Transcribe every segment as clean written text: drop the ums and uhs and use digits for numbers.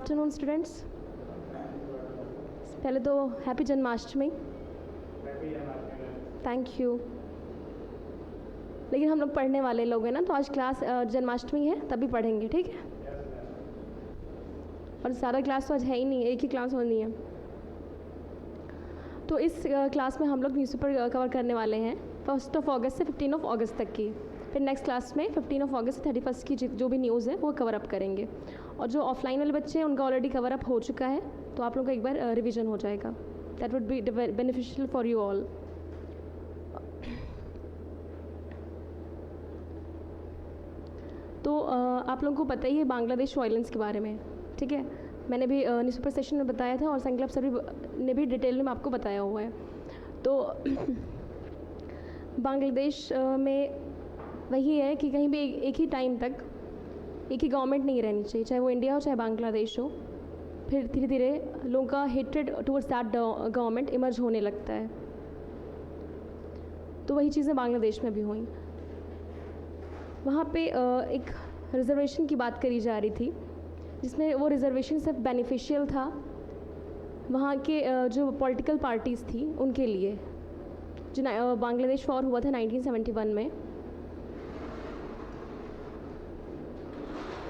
Afternoon students. पहले तो happy Janmashtami. Thank you. लेकिन हम लोग पढ़ने वाले लोग हैं ना, तो आज क्लास जन्माष्टमी है तभी पढ़ेंगे, ठीक है। और सारा क्लास तो आज है ही नहीं, एक ही क्लास होनी है। तो इस क्लास में हम लोग न्यूज़पेपर कवर करने वाले हैं 1 अगस्त से 15 अगस्त तक की। फिर नेक्स्ट क्लास में 15 अगस्त से 31 की जो भी न्यूज़ है वो कवर अप करेंगे। और जो ऑफलाइन वाले बच्चे हैं उनका ऑलरेडी कवर अप हो चुका है, तो आप लोगों का एक बार रिवीजन हो जाएगा। That would be beneficial for you all. तो आप लोगों को पता ही है बांग्लादेश वायलेंस के बारे में, ठीक है। मैंने भी न्यूज़पेपर सेशन में बताया था और संकल्प सर ने भी डिटेल में आपको बताया हुआ है। तो बांग्लादेश में वही है कि कहीं भी एक ही टाइम तक एक ही गवर्नमेंट नहीं रहनी चाहिए, चाहे वो इंडिया हो चाहे बांग्लादेश हो। फिर धीरे धीरे लोगों का hatred towards that government emerge होने लगता है। तो वही चीज़ें बांग्लादेश में भी हुई। वहाँ पे एक रिजर्वेशन की बात करी जा रही थी, जिसमें वो रिजर्वेशन सिर्फ बेनिफिशियल था वहाँ के जो पॉलिटिकल पार्टीज़ थी उनके लिए। जो बांग्लादेश वॉर हुआ था 1971 में,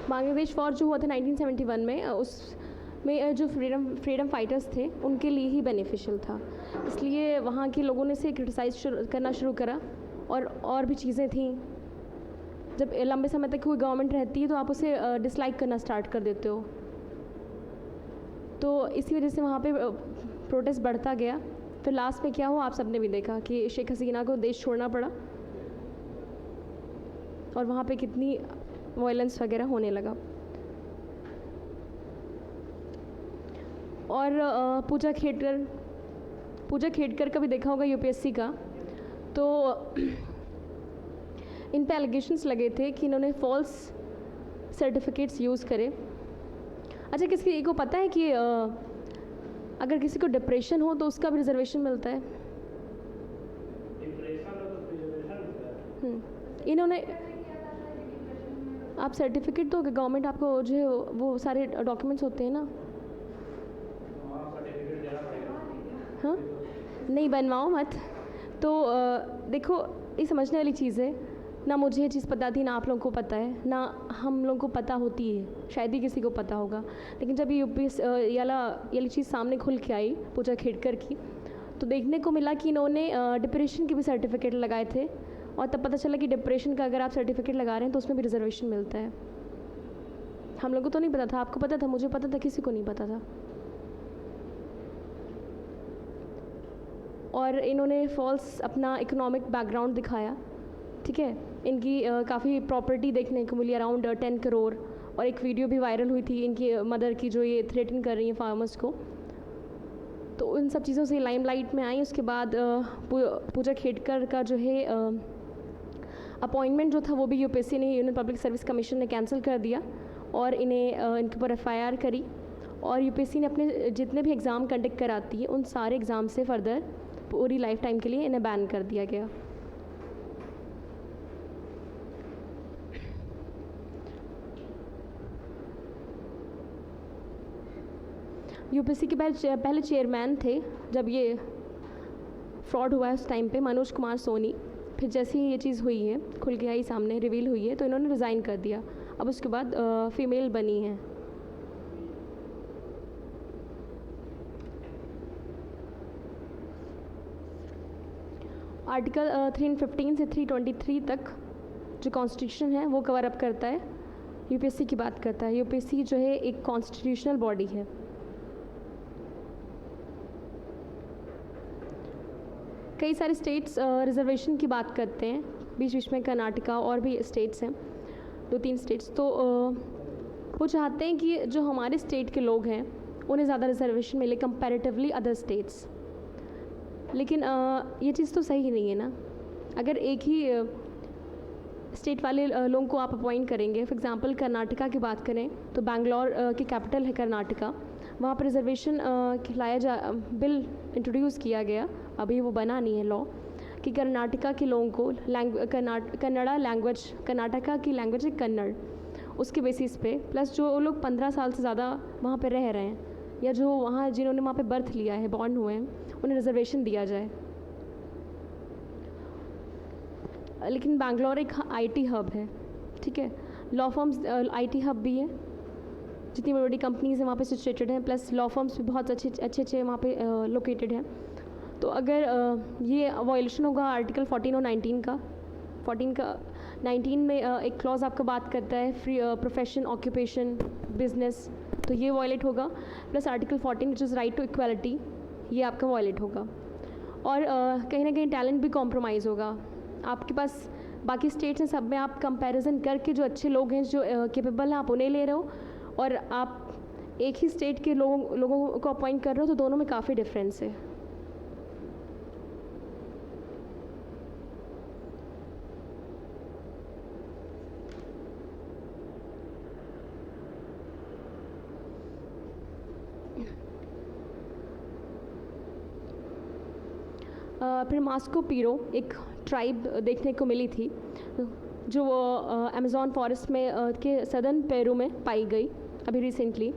बांग्लादेश वॉर जो हुआ था 1971 में, उसमें जो फ्रीडम फाइटर्स थे उनके लिए ही बेनिफिशियल था। इसलिए वहाँ के लोगों ने से क्रिटिसाइज करना शुरू करा। और भी चीज़ें थी। जब लंबे समय तक कोई गवर्नमेंट रहती है तो आप उसे डिसलाइक करना स्टार्ट कर देते हो। तो इसी वजह से वहाँ पे प्रोटेस्ट बढ़ता गया। फिर लास्ट में क्या हुआ आप सबने भी देखा कि शेख हसीना को देश छोड़ना पड़ा और वहाँ पे कितनी वायलेंस वगैरह होने लगा। और पूजा खेडकर का भी देखा होगा यूपीएससी का। तो इन पे एलिगेशंस लगे थे कि इन्होंने फॉल्स सर्टिफिकेट्स यूज़ करे। अच्छा, किसी को पता है कि अगर किसी को डिप्रेशन हो तो उसका भी रिजर्वेशन मिलता है? इन्होंने आप सर्टिफिकेट दोगे, गवर्नमेंट आपको जो है वो सारे डॉक्यूमेंट्स होते हैं ना। हाँ, नहीं बनवाओ मत। तो देखो, ये समझने वाली चीज़ है ना। मुझे ये चीज़ पता थी ना आप लोगों को पता है ना हम लोगों को पता होती है, शायद ही किसी को पता होगा। लेकिन जब ये ये चीज़ सामने खुल के आई पूजा खेडकर की, तो देखने को मिला कि इन्होंने डिप्रेशन के भी सर्टिफिकेट लगाए थे। और तब पता चला कि डिप्रेशन का अगर आप सर्टिफिकेट लगा रहे हैं तो उसमें भी रिजर्वेशन मिलता है। हम लोगों को तो नहीं पता था, आपको पता था, मुझे पता था, किसी को नहीं पता था। और इन्होंने फॉल्स अपना इकोनॉमिक बैकग्राउंड दिखाया, ठीक है। इनकी काफ़ी प्रॉपर्टी देखने को मिली, अराउंड 10 करोड़। और एक वीडियो भी वायरल हुई थी इनकी मदर की, जो ये थ्रेटन कर रही हैं फार्मर्स को। तो उन सब चीज़ों से लाइमलाइट में आई। उसके बाद पूजा खेडकर का जो है अपॉइंटमेंट जो था वो भी यूपीएससी ने, यूनियन पब्लिक सर्विस कमीशन ने कैंसिल कर दिया और इनके ऊपर एफआईआर करी। और यूपीएससी ने अपने जितने भी एग्ज़ाम कंडक्ट कराती है उन सारे एग्ज़ाम से फर्दर पूरी लाइफ टाइम के लिए इन्हें बैन कर दिया गया। यूपीएससी के पहले चेयरमैन थे जब ये फ्रॉड हुआ है उस टाइम पे, मनोज कुमार सोनी। फिर जैसे ही ये चीज़ हुई है, खुल के आई सामने, रिवील हुई है, तो इन्होंने रिज़ाइन कर दिया। अब उसके बाद फीमेल बनी है। आर्टिकल 315 से 323 तक जो कॉन्स्टिट्यूशन है वो कवर अप करता है, यूपीएससी की बात करता है। यूपीएससी जो है एक कॉन्स्टिट्यूशनल बॉडी है। कई सारे स्टेट्स रिजर्वेशन की बात करते हैं, बीच बीच में कर्नाटका और भी स्टेट्स हैं, 2-3 स्टेट्स। तो वो चाहते हैं कि जो हमारे स्टेट के लोग हैं उन्हें ज़्यादा रिजर्वेशन मिले कंपैरेटिवली अदर स्टेट्स। लेकिन ये चीज़ तो सही नहीं है ना। अगर एक ही स्टेट वाले लोगों को आप अपॉइंट करेंगे, फॉर एग्ज़ाम्पल कर्नाटका की बात करें तो बैंगलोर की कैपिटल है कर्नाटका, वहाँ पर रिजर्वेशन बिल इंट्रोड्यूस किया गया, अभी वो बना नहीं है लॉ, कि कर्नाटका के लोगों को कन्नड़ा लैंग्वेज, कर्नाटका की लैंग्वेज है कन्नड़, उसके बेसिस पे, प्लस जो लोग 15 साल से ज़्यादा वहाँ पे रह रहे हैं या जो वहाँ जिन्होंने वहाँ पे बर्थ लिया है, बॉर्न हुए हैं, उन्हें रिजर्वेशन दिया जाए। लेकिन बैंगलोर एक आईटी हब है, ठीक है, लॉ फर्म्स आईटी हब भी है, जितनी बड़ी बड़ी कंपनीज़ हैं वहाँ पे सिचुएटेड हैं, प्लस लॉ फर्म्स भी बहुत अच्छे वहाँ पे लोकेटेड हैं। तो अगर ये वायलेशन होगा आर्टिकल 14 और 19 का, 19 में एक क्लॉज आपका बात करता है फ्री प्रोफेशन, ऑक्यूपेशन, बिजनेस, तो ये वायलेट होगा, plus article 14 which is right to equality, ये आपका वायलेट होगा। और कहीं ना कहीं टैलेंट भी कॉम्प्रोमाइज़ होगा। आपके पास बाकी स्टेट्स हैं, सब में आप कंपैरिजन करके जो अच्छे लोग हैं, जो कैपेबल हैं, आप उन्हें ले रहे हो, और आप एक ही स्टेट के लोगों को अपॉइंट कर रहे हो, तो दोनों में काफ़ी डिफरेंस है। फिर मास्को पीरो एक ट्राइब देखने को मिली थी, जो अमेज़ॉन फॉरेस्ट में के सदर्न पेरू में पाई गई अभी रिसेंटली।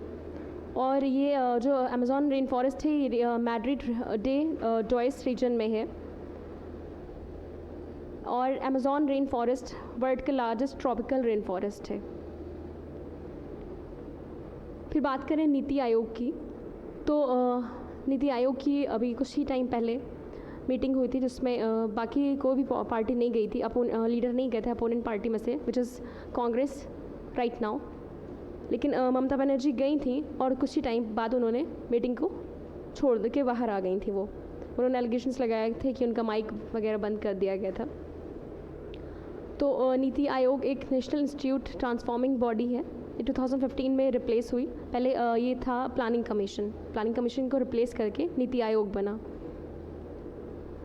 और ये जो अमेज़ॉन रेन फॉरेस्ट है, ये मैड्रिड डे डॉयस रीजन में है। और अमेज़ॉन रेन फॉरेस्ट वर्ल्ड का लार्जेस्ट ट्रॉपिकल रेन फॉरेस्ट है। फिर बात करें नीति आयोग की, तो नीति आयोग की अभी कुछ ही टाइम पहले मीटिंग हुई थी, जिसमें बाकी कोई भी पार्टी नहीं गई थी, लीडर नहीं गए थे अपोनेंट पार्टी में से, which is Congress right now. लेकिन ममता बनर्जी गई थी और कुछ ही टाइम बाद उन्होंने मीटिंग को छोड़ के बाहर आ गई थी। उन्होंने एलिगेशंस लगाए थे कि उनका माइक वगैरह बंद कर दिया गया था। तो नीति आयोग एक नेशनल इंस्टीट्यूट ट्रांसफॉर्मिंग बॉडी है, ये 2015 में रिप्लेस हुई। पहले ये था प्लानिंग कमीशन को रिप्लेस करके नीति आयोग बना।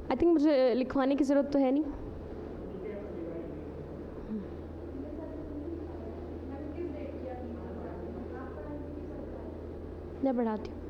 आई थिंक मुझे लिखवाने की ज़रूरत तो है नहीं। मैं बढ़ाती हूँ।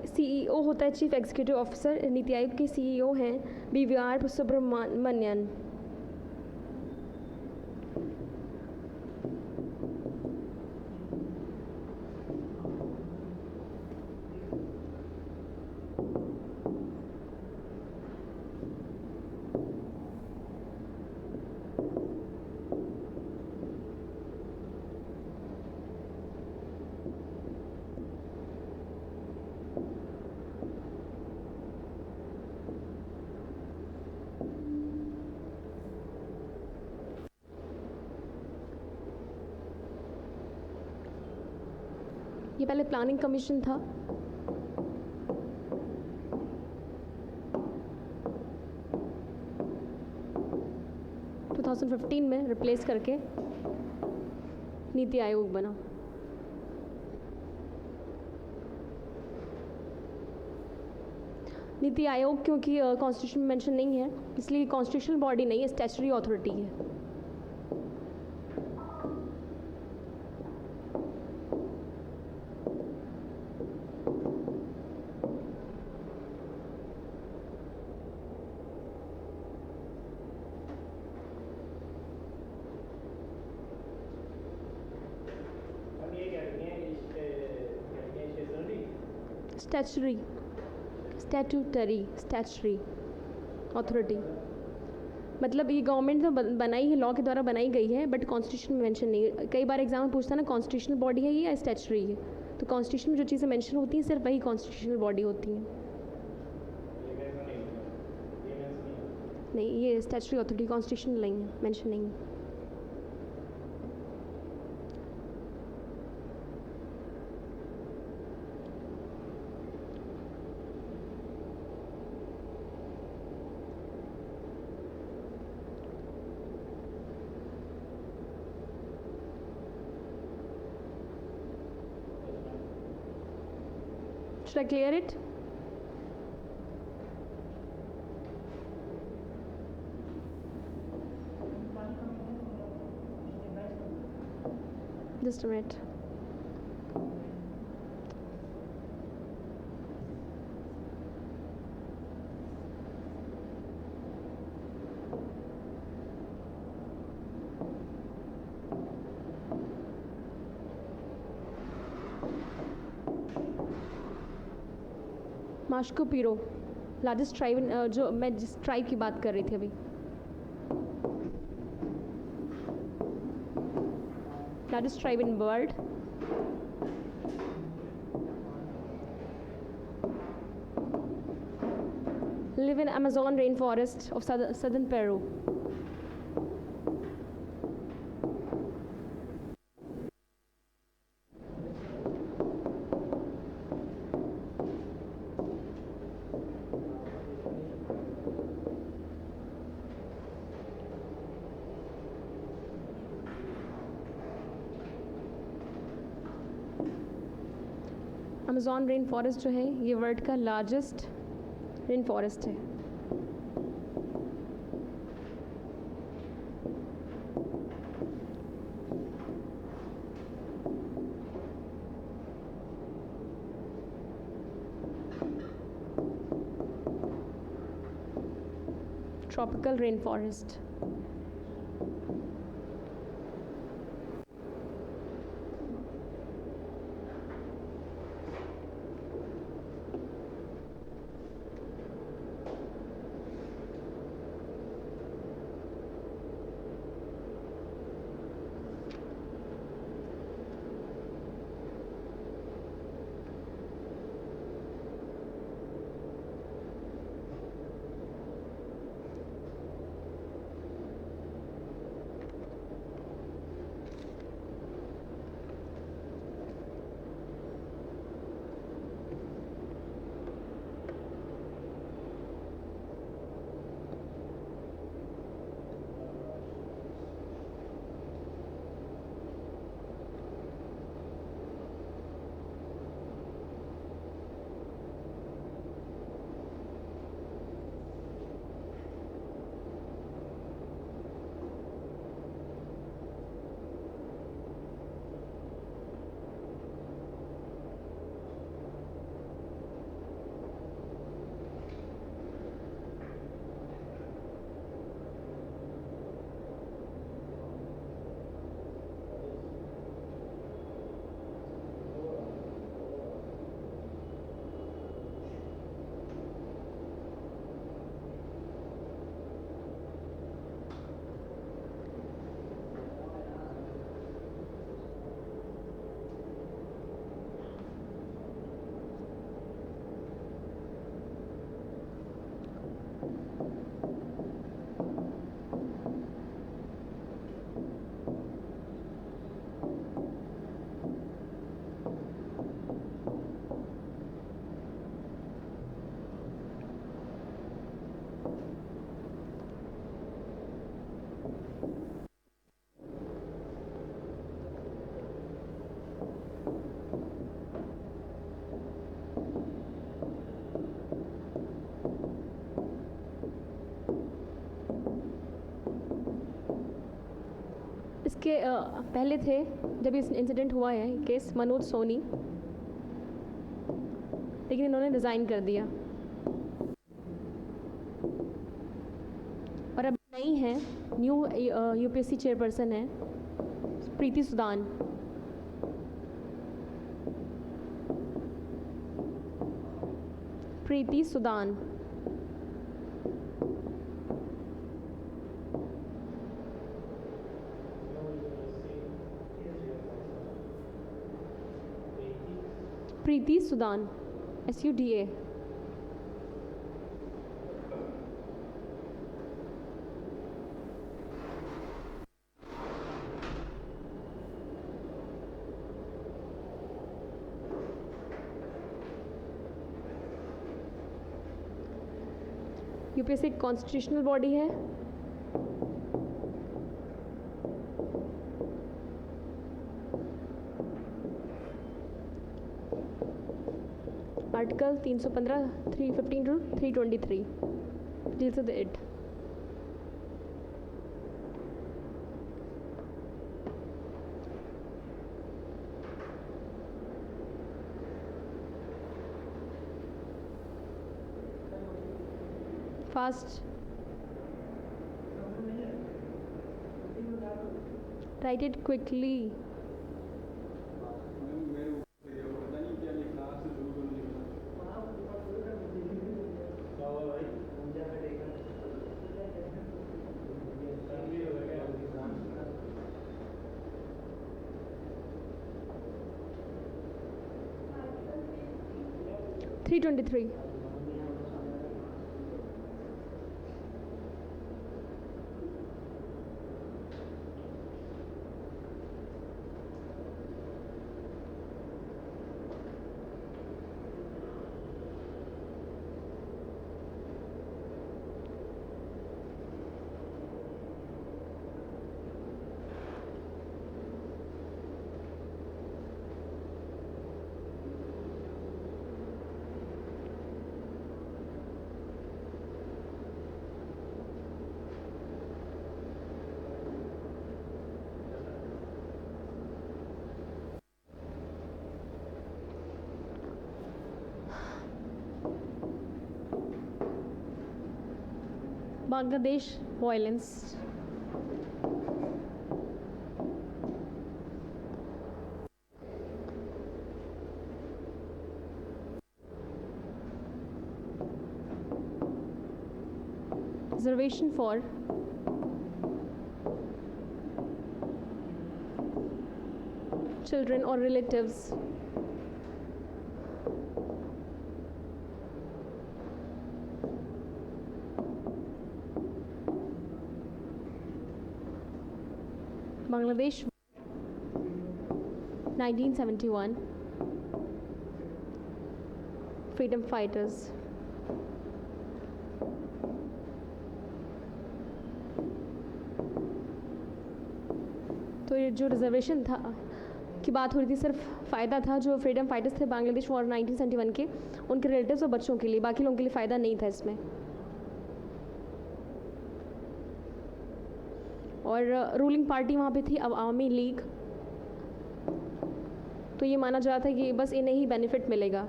सीईओ होता है chief executive officer. NITI Aayog के सीईओ हैं BVR सुब्रमण्यन। ये पहले प्लानिंग कमीशन था, तो 2015 में रिप्लेस करके नीति आयोग बना। नीति आयोग क्योंकि कॉन्स्टिट्यूशन में मेंशन नहीं है, इसलिए कॉन्स्टिट्यूशनल बॉडी नहीं है, स्टैचुटरी अथॉरिटी है। स्टैचुटरी अथॉरिटी मतलब ये गवर्नमेंट तो बनाई है, लॉ के द्वारा बनाई गई है, बट कॉन्स्टिट्यूशन में मेंशन नहीं है। कई बार एग्जाम में पूछता है ना कॉन्स्टिट्यूशनल बॉडी है ये या स्टैचुटरी है, तो कॉन्स्टिट्यूशन में जो चीज़ें मेंशन होती हैं सिर्फ वही कॉन्स्टिट्यूशनल बॉडी होती हैं। नहीं, ये स्टैचुटरी अथॉरिटी कॉन्स्टिट्यूशनल नहीं है, मेंशन नहीं है। Should I clear it? Just a minute. Mashco Piro largest tribe, जो मैं जिस ट्राइब की बात कर रही थी अभी, largest tribe in world, live in Amazon rainforest of southern Peru. Amazon rain forest जो है ये वर्ल्ड का लार्जेस्ट रेन फॉरेस्ट है। Tropical rain forest. इसके पहले थे, जब इस इंसिडेंट हुआ है केस, मनोज सोनी, लेकिन इन्होंने रिज़ाइन कर दिया। और अब नई हैं, न्यू यूपीएससी चेयरपर्सन है प्रीति सुदान। प्रीति सुदान। प्रीति सुदान, SUDA। यूपीएससी एक कॉन्स्टिट्यूशनल बॉडी है। Article 315, 315 to 323 deals with it. Fast. Write it quickly. Three 23. Bangladesh violence. Reservation for children or relatives. Bangladesh 1971 freedom fighters. तो ये जो रिजर्वेशन था की बात हो रही थी, सिर्फ फ़ायदा था जो फ्रीडम फाइटर्स थे बांग्लादेश वॉर 1971 के, उनके रिलेटिव्स और बच्चों के लिए, बाकी लोगों के लिए फ़ायदा नहीं था इसमें। और रूलिंग पार्टी वहाँ पे थी अवामी लीग, तो ये माना जा रहा था कि बस इन्हें ही बेनिफिट मिलेगा।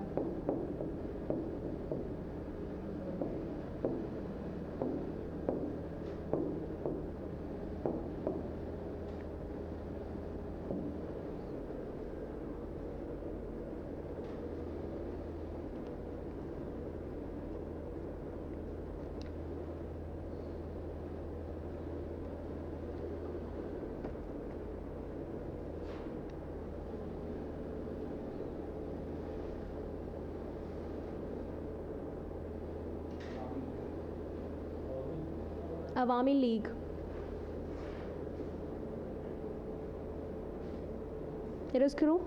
अवामी लीग एरोस करो।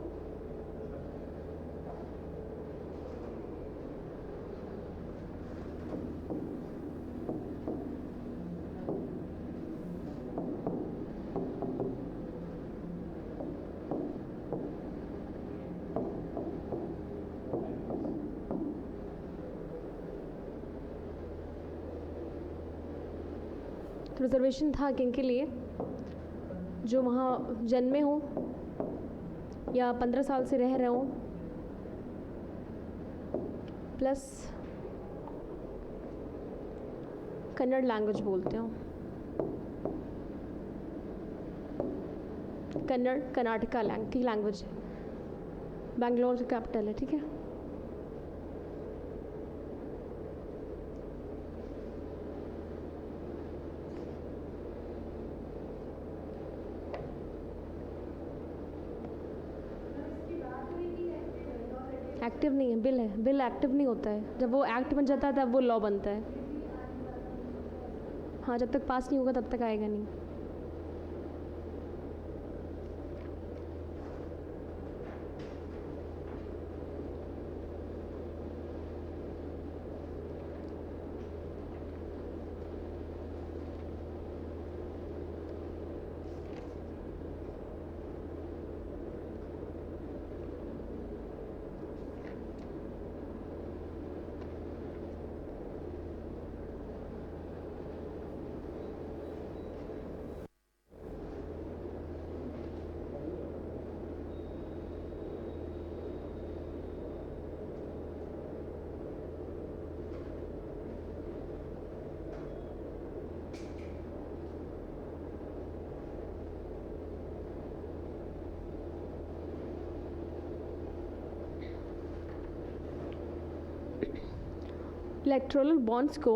रिजर्वेशन था किन के लिए? जो वहाँ जन्मे हों या 15 साल से रह रहे हों, प्लस कन्नड़ लैंग्वेज बोलते हो। कन्नड़ कर्नाटका की लैंग्वेज है, बेंगलोर की कैपिटल है, ठीक है। एक्टिव नहीं है, बिल है, बिल एक्टिव नहीं होता है। जब वो एक्ट बन जाता है तब वो लॉ बनता है। हाँ, जब तक पास नहीं होगा तब तक आएगा नहीं। इलेक्टोरल बॉन्ड्स को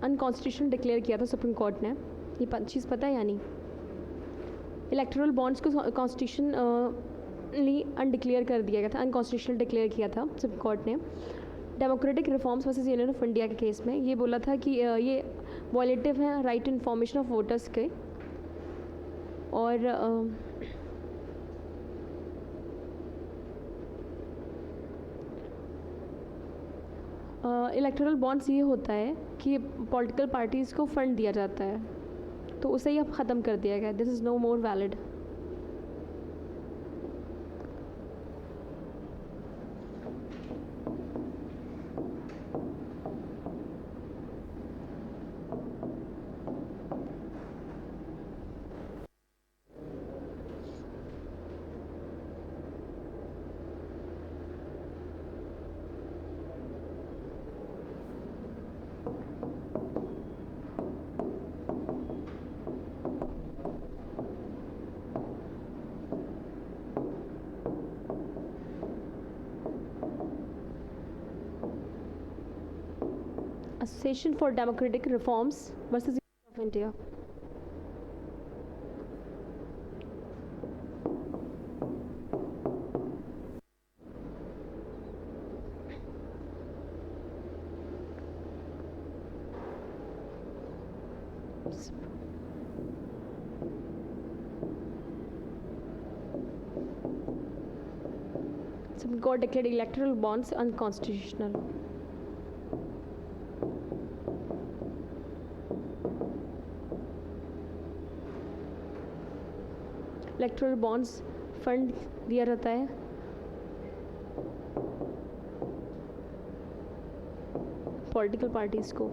अनकॉन्स्टिट्यूशनल डिक्लेयर किया था सुप्रीम कोर्ट ने। ये चीज़ पता है या नहीं? इलेक्टोरल बॉन्ड्स को कॉन्स्टिट्यूशनली अनडिक्लेयर कर दिया गया था, अनकॉन्स्टिट्यूशनल डिक्लेयर किया था सुप्रीम कोर्ट ने democratic reforms versus union of India के केस में। ये बोला था कि ये वॉयलेटिव है right to information of voters के, और इलेक्टोरल बॉन्ड्स ये होता है कि पॉलिटिकल पार्टीज़ को फंड दिया जाता है, तो उसे ही अब ख़त्म कर दिया गया। This is no more valid. Association for Democratic Reforms versus Union of India. Supreme Court declared electoral bonds unconstitutional. Electoral bonds fund दिया रहता है पॉलिटिकल पार्टीज़ को।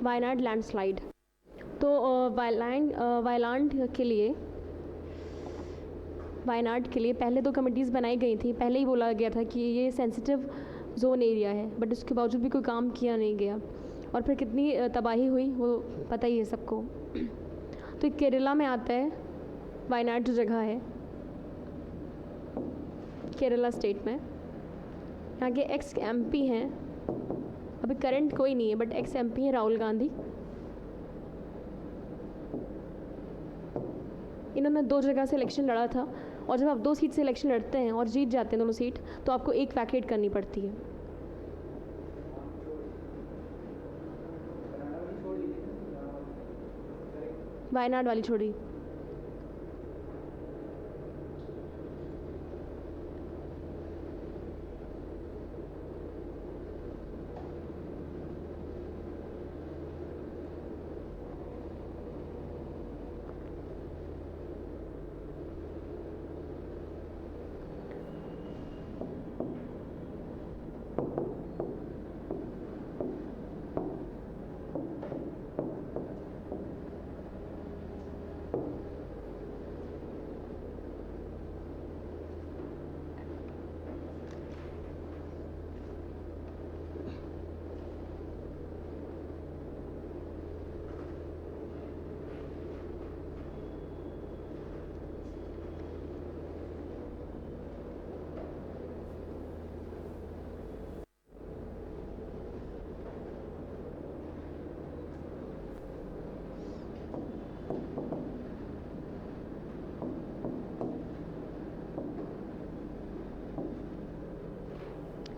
वायनाड लैंडस्लाइड। तो वायनाड के लिए पहले 2 कमेटीज़ बनाई गई थी। पहले ही बोला गया था कि ये सेंसिटिव जोन एरिया है, बट उसके बावजूद भी कोई काम किया नहीं गया। और फिर कितनी तबाही हुई वो पता ही है सबको। तो केरला में आता है, वायनाड जो जगह है केरला स्टेट में। यहाँ के एक्स एमपी हैं, अभी करंट कोई नहीं है बट एक्स एमपी हैं राहुल गांधी। इन्होंने 2 जगह से इलेक्शन लड़ा था, और जब आप 2 सीट से इलेक्शन लड़ते हैं और जीत जाते हैं दोनों सीट, तो आपको एक वैकेट करनी पड़ती है। वायनाड वाली छोड़ी।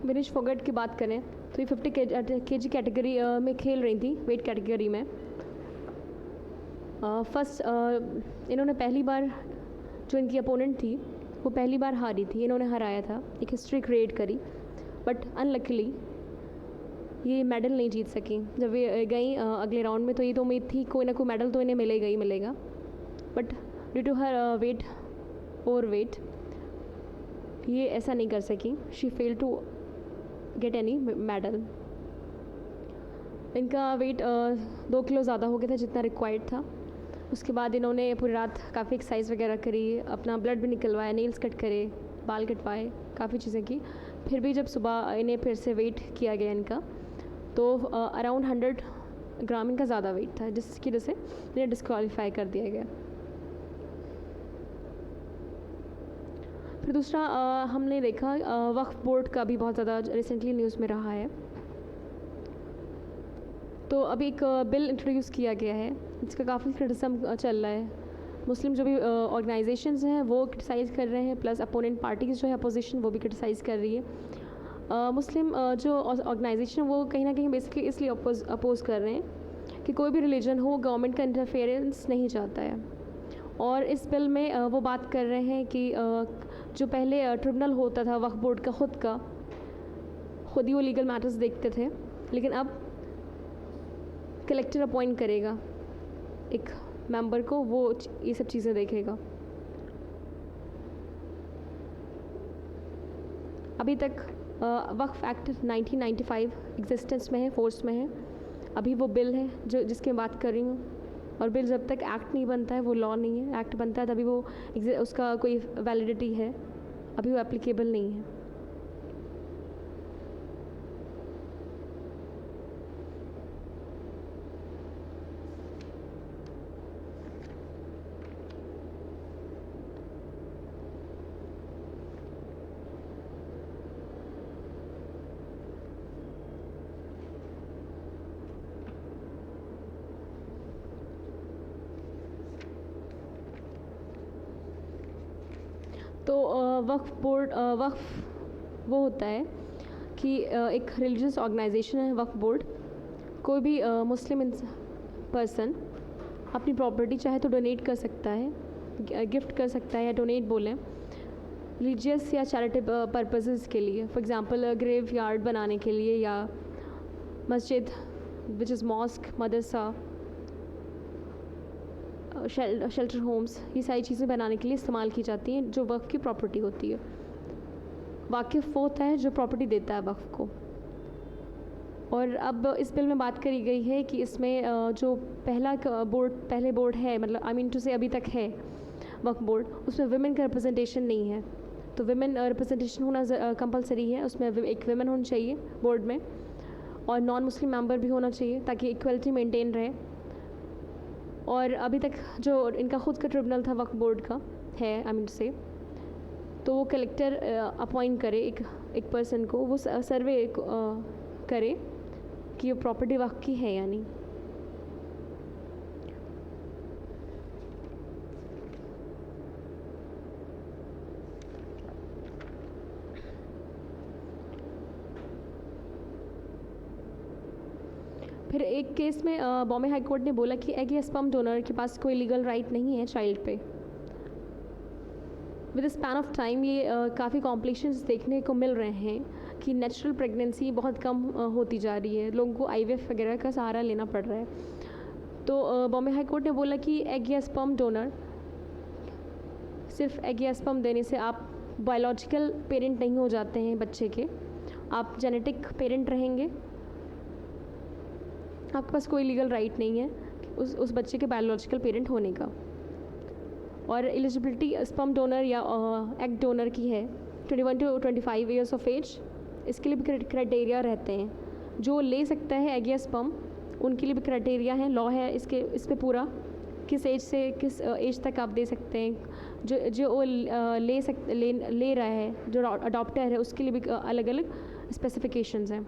विनेश फोगट की बात करें तो ये 50 kg कैटेगरी में खेल रही थी, वेट कैटेगरी में। फर्स्ट इन्होंने पहली बार, जो इनकी अपोनेंट थी वो पहली बार हारी थी, इन्होंने हराया था, एक हिस्ट्री क्रिएट करी। बट अनलकीली ये मेडल नहीं जीत सकी। जब ये गई अगले राउंड में, तो ये तो उम्मीद थी कोई ना कोई मेडल तो इन्हें मिलेगा ही मिलेगा, but due to her weight, over weight, ये ऐसा नहीं कर सकी। She fail to get any medal. इनका वेट 2 किलो ज़्यादा हो गया था जितना रिक्वायर्ड था। उसके बाद इन्होंने पूरी रात काफ़ी एक्सरसाइज वगैरह करी, अपना ब्लड भी निकलवाया, नेल्स कट करे, बाल कटवाए, काफ़ी चीज़ें की। फिर भी जब सुबह इन्हें फिर से वेट किया गया इनका, तो अराउंड 100 ग्राम इनका ज़्यादा वेट था, जिसकी वजह से इन्हें डिस्क्वालीफाई कर दिया गया। फिर दूसरा हमने देखा वक्फ बोर्ड का भी बहुत ज़्यादा रिसेंटली न्यूज़ में रहा है। तो अभी एक बिल इंट्रोड्यूस किया गया है जिसका काफ़ी क्रिटिसिज्म चल रहा है। मुस्लिम जो भी ऑर्गेनाइजेशंस हैं वो क्रिटिसाइज़ कर रहे हैं, प्लस अपोनेंट पार्टीज़ जो है अपोजिशन वो भी क्रिटिसाइज़ कर रही है। मुस्लिम जो ऑर्गेनाइजेशन वो कहीं ना कहीं बेसिकली इसलिए अपोज़ कर रहे हैं कि कोई भी रिलीजन हो, गवर्नमेंट का इंटरफेरेंस नहीं चाहता है। और इस बिल में वो बात कर रहे हैं कि जो पहले ट्रिब्यूनल होता था वक्फ बोर्ड का खुद ही वो लीगल मैटर्स देखते थे, लेकिन अब कलेक्टर अपॉइंट करेगा एक मेंबर को, वो ये सब चीज़ें देखेगा। अभी तक वक्फ एक्ट 1995 एग्जिस्टेंस में है, फोर्स में है। अभी वो बिल है जो जिसकी मैं बात कर रही हूँ, और बिल जब तक एक्ट नहीं बनता है वो लॉ नहीं है। एक्ट बनता है तभी वो उसका कोई वैलिडिटी है, अभी वो एप्लीकेबल नहीं है। तो वक्फ वो होता है कि एक रिलीजियस ऑर्गेनाइजेशन है वक्फ बोर्ड। कोई भी मुस्लिम पर्सन अपनी प्रॉपर्टी चाहे तो डोनेट कर सकता है, गिफ्ट कर सकता है, या डोनेट बोलें रिलीजियस या चैरिटेबल पर्पसेस के लिए। फॉर एग्जांपल ग्रेव यार्ड बनाने के लिए, या मस्जिद विच इज़ मॉस्क, मदरसा, शेल्टर होम्स, ये सारी चीज़ें बनाने के लिए इस्तेमाल की जाती हैं जो वक्फ की प्रॉपर्टी होती है। वाकिफ़ वो होता है जो प्रॉपर्टी देता है वक्फ को। और अब इस बिल में बात करी गई है कि इसमें जो पहले बोर्ड है, मतलब आई मीन टू से अभी तक है वक्फ बोर्ड, उसमें विमेन का रिप्रेजेंटेशन नहीं है। तो विमेन रिप्रेजेंटेशन होना कंपलसरी है, उसमें एक विमेन होनी चाहिए बोर्ड में। और नॉन मुस्लिम मेंबर भी होना चाहिए ताकि इक्वलिटी मेंटेन रहे। और अभी तक जो इनका खुद का ट्रिब्यूनल था वक्फ बोर्ड का है, आई मीन से, तो वो कलेक्टर अपॉइंट करे एक पर्सन को, वो सर्वे करे कि वो प्रॉपर्टी वक्फ की है या नहीं। फिर एक केस में बॉम्बे हाई कोर्ट ने बोला कि एग या स्पर्म डोनर के पास कोई लीगल राइट नहीं है चाइल्ड पे। विद स्पैन ऑफ टाइम ये काफ़ी कॉम्प्लिकेशंस देखने को मिल रहे हैं कि नेचुरल प्रेगनेंसी बहुत कम होती जा रही है, लोगों को आईवीएफ वगैरह का सहारा लेना पड़ रहा है। तो बॉम्बे हाई कोर्ट ने बोला कि एग या स्पर्म डोनर, सिर्फ एग या स्पर्म देने से आप बायोलॉजिकल पेरेंट नहीं हो जाते हैं बच्चे के, आप जेनेटिक पेरेंट रहेंगे। आपके पास कोई लीगल राइट नहीं है उस बच्चे के बायोलॉजिकल पेरेंट होने का। और एलिजिबिलिटी स्पर्म डोनर या एग डोनर की है 21 to 25 ईयर्स ऑफ एज। इसके लिए भी क्राइटेरिया रहते हैं, जो ले सकता है एग या स्पर्म उनके लिए भी क्राइटेरिया हैं, लॉ है इस पे पूरा, किस एज से किस एज तक आप दे सकते हैं। जो ले रहा है, जो अडॉप्टर है, उसके लिए भी अलग अलग स्पेसिफिकेशंस हैं।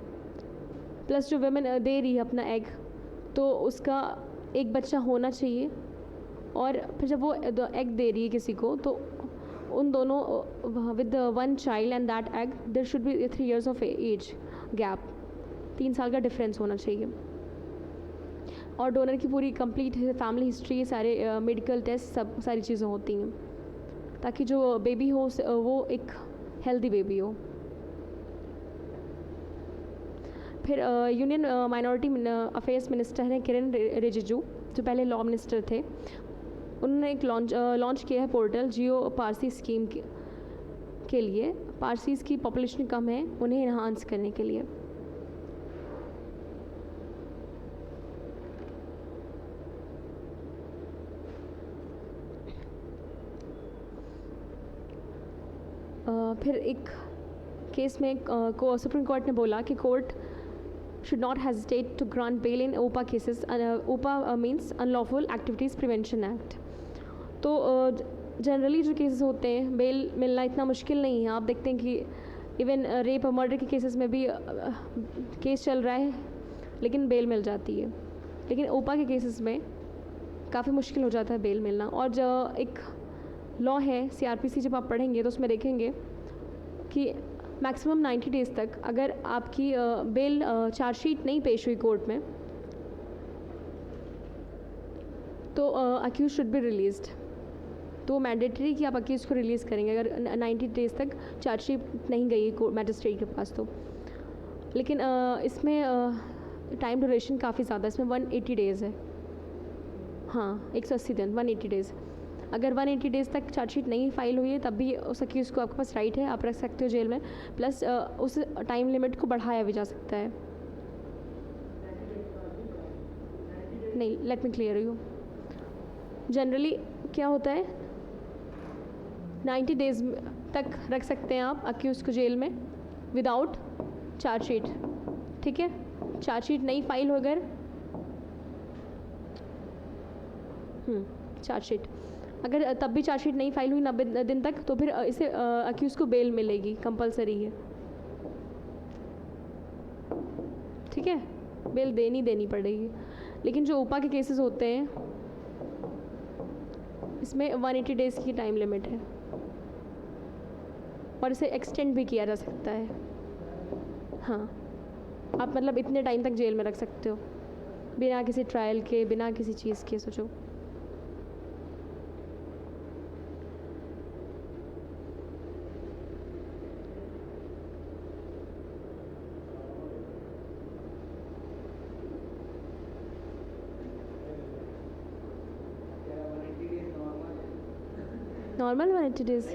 प्लस जो वुमेन दे रही है अपना एग, तो उसका एक बच्चा होना चाहिए। और फिर जब वो एग दे रही है किसी को, तो उन दोनों with one child and that age there should be 3 years of age gap, 3 साल का डिफरेंस होना चाहिए। और डोनर की पूरी कंप्लीट फैमिली हिस्ट्री, सारे मेडिकल टेस्ट, सब सारी चीज़ें होती हैं ताकि जो बेबी हो वो एक हेल्दी बेबी हो। फिर यूनियन माइनॉरिटी अफेयर्स मिनिस्टर हैं किरण रिजिजू, जो पहले लॉ मिनिस्टर थे। उन्होंने एक लॉन्च किया है पोर्टल जियो पारसी स्कीम के लिए। पारसीज़ की पॉपुलेशन कम है, उन्हें इन्हांस करने के लिए। फिर एक केस में सुप्रीम कोर्ट ने बोला कि court should not hesitate to grant bail in OPA cases. OPA means Unlawful Activities Prevention Act. तो जनरली जो केसेस होते हैं बेल मिलना इतना मुश्किल नहीं है। आप देखते हैं कि इवन रेप और मर्डर के केसेस में भी केस चल रहा है लेकिन बेल मिल जाती है, लेकिन ओपा के केसेस में काफ़ी मुश्किल हो जाता है बेल मिलना। और जो एक लॉ है CRPC, जब आप पढ़ेंगे तो उसमें देखेंगे कि मैक्सिमम 90 डेज़ तक अगर आपकी बेल चार्जशीट नहीं पेश हुई कोर्ट में, तो अक्यूज शुड बी रिलीज्ड। तो मैंडेटरी कि आप अक्यूज को रिलीज़ करेंगे अगर 90 डेज़ तक चार्जशीट नहीं गई मैजिस्ट्रेट के पास तो। लेकिन इसमें टाइम ड्यूरेशन काफ़ी ज़्यादा, इसमें 180 डेज़ है। हाँ, 180 दिन, 180 डेज़। अगर 180 डेज़ तक चार्जशीट नहीं फाइल हुई है तब भी उस अक्यूज़ को आपके पास राइट है, आप रख सकते हो जेल में। प्लस उस टाइम लिमिट को बढ़ाया भी जा सकता है। नहीं, let me clear you. Generally क्या होता है, 90 डेज़ तक रख सकते हैं आप अक्यूज़ को जेल में विदाउट चार्जशीट, ठीक है। चार्जशीट नहीं फाइल हो अगर चार्जशीट अगर तब भी चार्जशीट नहीं फाइल हुई 90 दिन तक, तो फिर इसे अक्यूज़ को बेल मिलेगी, कंपलसरी है, ठीक है। बेल देनी पड़ेगी। लेकिन जो ओपा के केसेस होते हैं इसमें 180 डेज़ की टाइम लिमिट है और इसे एक्सटेंड भी किया जा सकता है। हाँ, आप मतलब इतने टाइम तक जेल में रख सकते हो बिना किसी ट्रायल के, बिना किसी चीज़ के। सोचो, नॉर्मल 180 डेज़।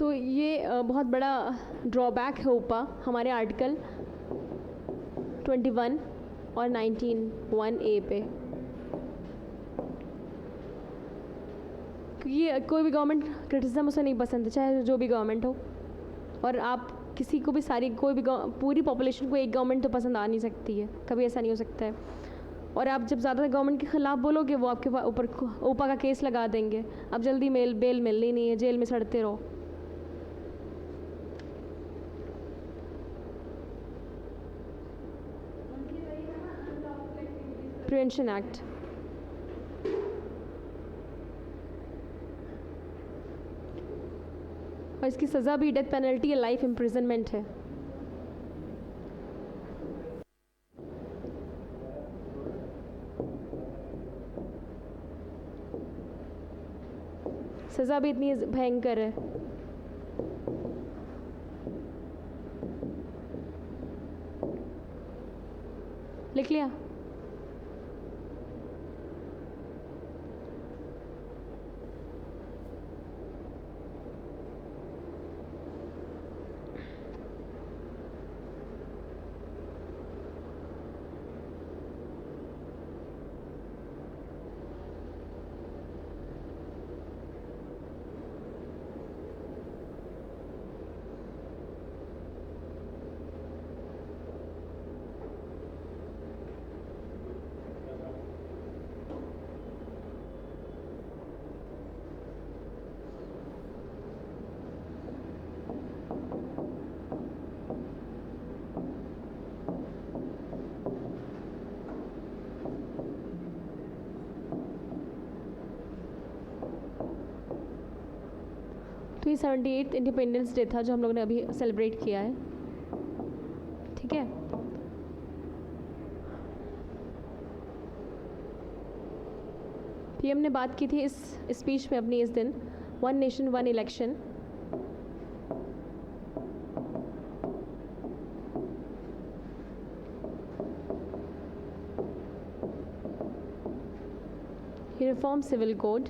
तो ये बहुत बड़ा ड्रॉबैक है ऊपा हमारे आर्टिकल 21 और 19(1)(a) पे, क्योंकि कोई भी गवर्नमेंट क्रिटिसिज्म उसे नहीं पसंद है, चाहे जो भी गवर्नमेंट हो। और आप किसी को भी कोई भी पूरी पॉपुलेशन को एक गवर्नमेंट तो पसंद आ नहीं सकती है, कभी ऐसा नहीं हो सकता है। और आप जब ज़्यादा गवर्नमेंट के ख़िलाफ़ बोलोगे वो आपके ऊपर ऊपा का केस लगा देंगे, अब जल्दी बेल मिलनी नहीं है, जेल में सड़ते रहो। प्रिवेंशन एक्ट, और इसकी सज़ा भी डेथ पेनल्टी या लाइफ इम्प्रिजनमेंट है। सज़ा भी इतनी भयंकर है। लिख लिया? तो ये 78th इंडिपेंडेंस डे था जो हम लोगों ने अभी सेलिब्रेट किया है, ठीक है। पीएम ने बात की थी इस स्पीच में अपनी इस दिन, 1 nation 1 election. Uniform civil code,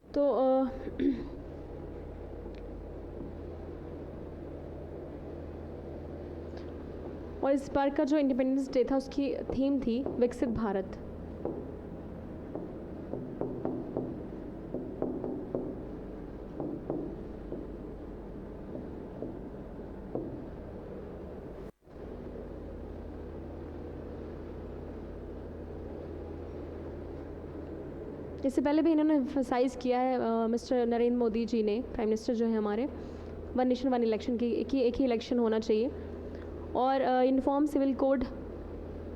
तो और इस बार का जो इंडिपेंडेंस डे था उसकी थीम थी विकसित भारत। इससे पहले भी इन्होंने एम्फसाइज़ किया है मिस्टर नरेंद्र मोदी जी ने, प्राइम मिनिस्टर जो है हमारे, 1 नेशन 1 इलेक्शन की एक ही इलेक्शन होना चाहिए। और यूनिफॉर्म सिविल कोड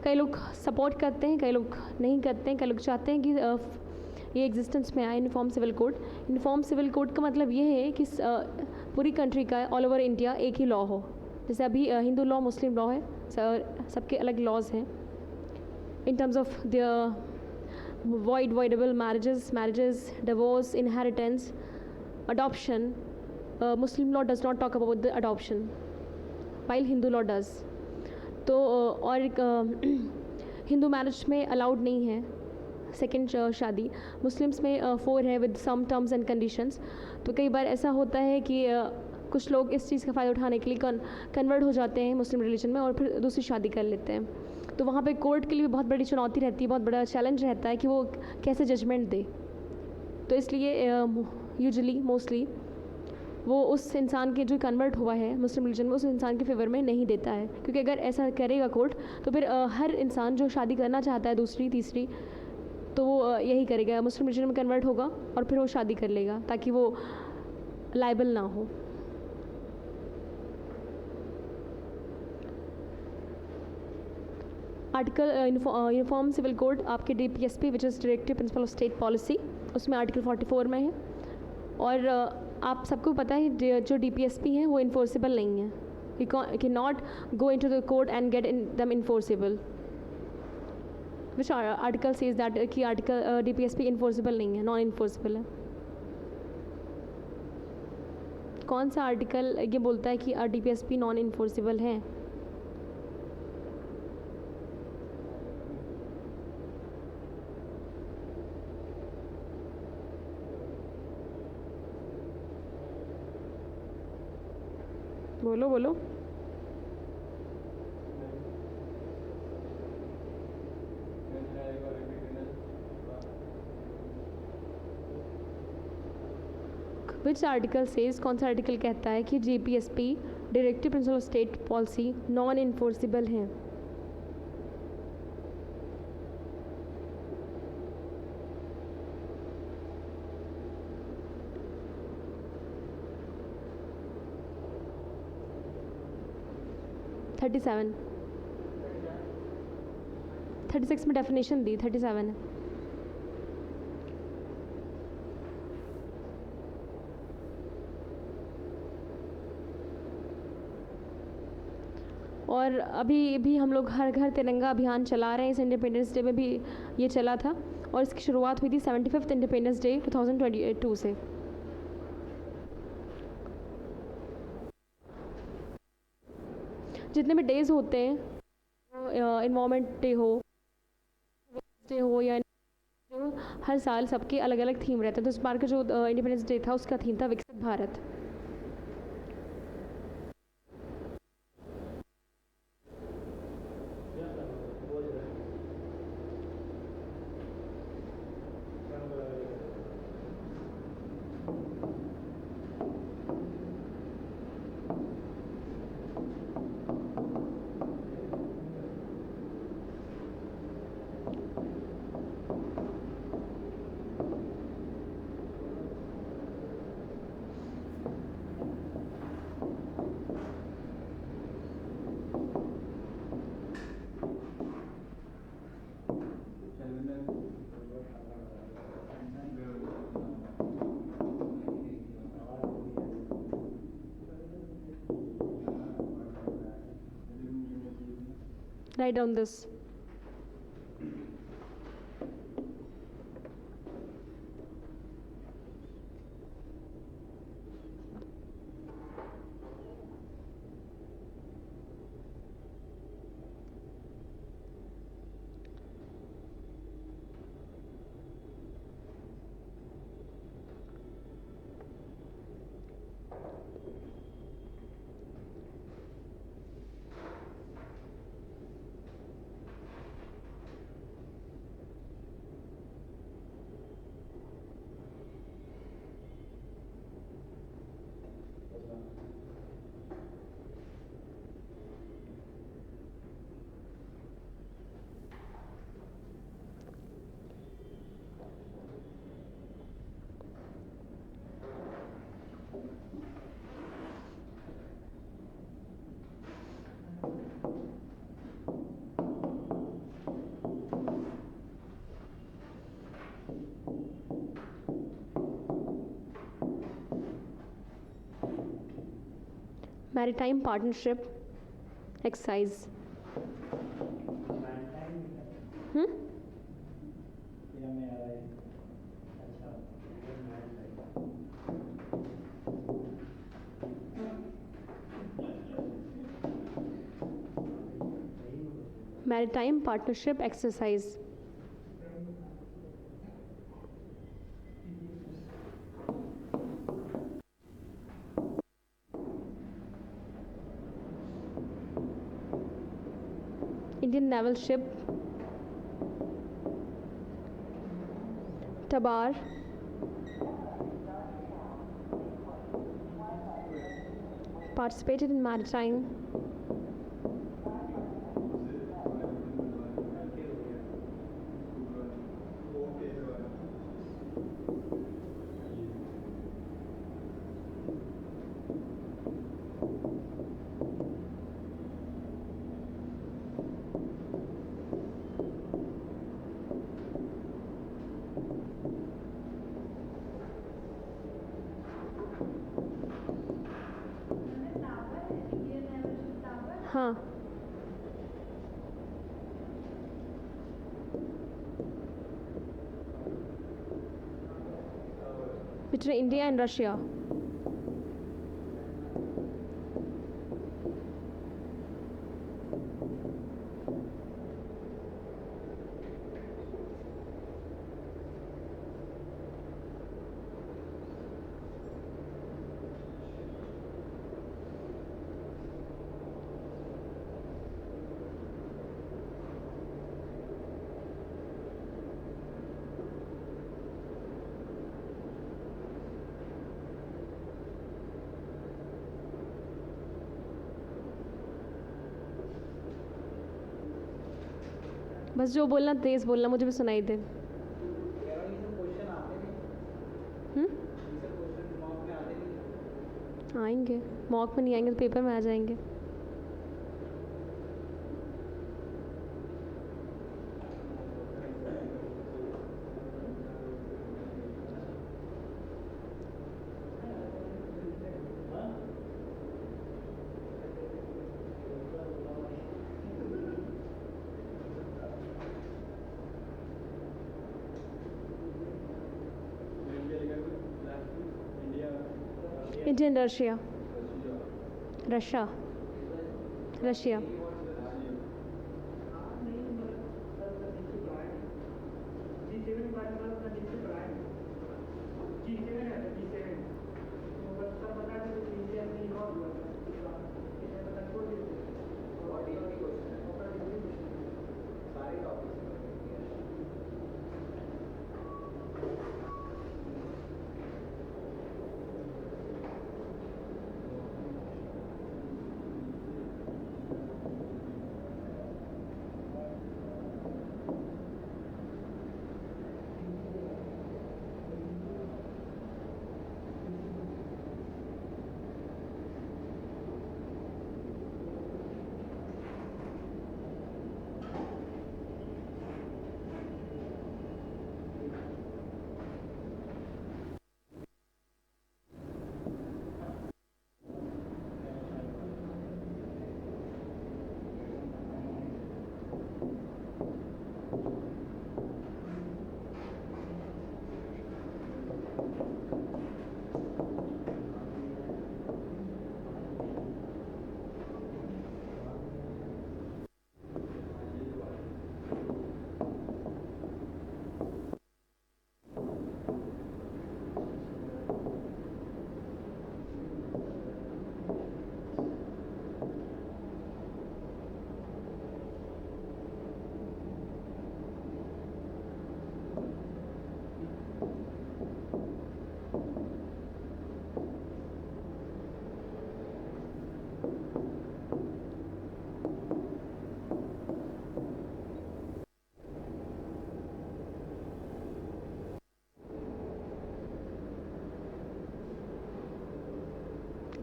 कई लोग सपोर्ट करते हैं, कई लोग नहीं करते हैं, कई लोग चाहते हैं कि ये एग्जिस्टेंस में आए uniform civil code. Uniform civil code का मतलब ये है कि पूरी कंट्री का ऑल ओवर इंडिया एक ही लॉ हो। जैसे अभी हिंदू लॉ, मुस्लिम लॉ है, सबके अलग लॉज हैं in terms of the voidable marriages, divorce, inheritance, adoption. Muslim law does not talk about the adoption, while Hindu law does. तो और हिंदू मैरिज में अलाउड नहीं है सेकेंड शादी, मुस्लिम्स में 4 है with some terms and conditions. तो कई बार ऐसा होता है कि कुछ लोग इस चीज़ का फ़ायदा उठाने के लिए कन्वर्ट हो जाते हैं मुस्लिम रिलीजन में और फिर दूसरी शादी कर लेते हैं। तो वहाँ पे कोर्ट के लिए भी बहुत बड़ी चुनौती रहती है, बहुत बड़ा चैलेंज रहता है कि वो कैसे जजमेंट दे। तो इसलिए मोस्टली वो उस इंसान के जो कन्वर्ट हुआ है मुस्लिम रिलीजन में, उस इंसान के फेवर में नहीं देता है, क्योंकि अगर ऐसा करेगा कोर्ट तो फिर हर इंसान जो शादी करना चाहता है दूसरी तीसरी, तो वो यही करेगा, मुस्लिम रिलीजन में कन्वर्ट होगा और फिर वो शादी कर लेगा ताकि वो लायबल ना हो। आर्टिकल यूनिफॉर्म सिविल कोड आपके DPSP which is directive principle of state policy, उसमें आर्टिकल 44 में है। और आप सबको पता है जो DPSP हैं वो इन्फोर्सेबल नहीं है, you can not go into the court and get them enforceable. Which article says that कि आर्टिकल DPSP इन्फोर्सेबल नहीं है, नॉन इन्फोर्सेबल है। कौन सा आर्टिकल ये बोलता है कि DPSP नॉन इन्फोर्सिबल है? बोलो बोलो। विच आर्टिकल सेज, कौन सा आर्टिकल कहता है कि GPSP directive principle of state policy non enforceable है? थर्टी 36 में डेफिनेशन दी, 37 है। और अभी भी हम लोग हर घर तिरंगा अभियान चला रहे हैं। इस इंडिपेंडेंस डे में भी ये चला था और इसकी शुरुआत हुई थी 75th इंडिपेंडेंस डे 2022 से। जितने भी डेज़ होते हैं, इन्वायरमेंट डे हो या हर साल सबके अलग अलग थीम रहते हैं। तो इस बार का जो इंडिपेंडेंस डे था उसका थीम था विकसित Bharat. Write down this. Maritime partnership exercise. Maritime partnership exercise. Indian naval ship Tabar participated in maritime हाँ between India and Russia. बस जो बोलना तेज़ बोलना, मुझे भी सुनाई दे। आएंगे, मॉक में नहीं आएंगे तो पेपर में आ जाएंगे। Indian Russia, Russia, Russia.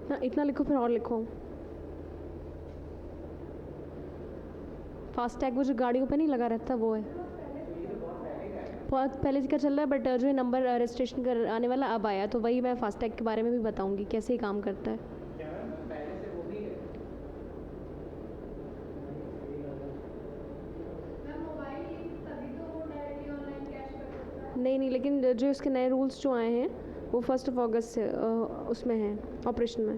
ना इतना लिखो, फिर और लिखो। फास्टैग वो जो गाड़ियों पे नहीं लगा रहता वो है। बहुत पहले का चल रहा है, बट जो है नंबर रजिस्ट्रेशन कर आने वाला अब आया, तो वही मैं फास्टैग के बारे में भी बताऊंगी कैसे ही काम करता है। नहीं नहीं, लेकिन जो इसके नए रूल्स जो आए हैं वो 1 अगस्त से उसमें हैं, ऑपरेशन में।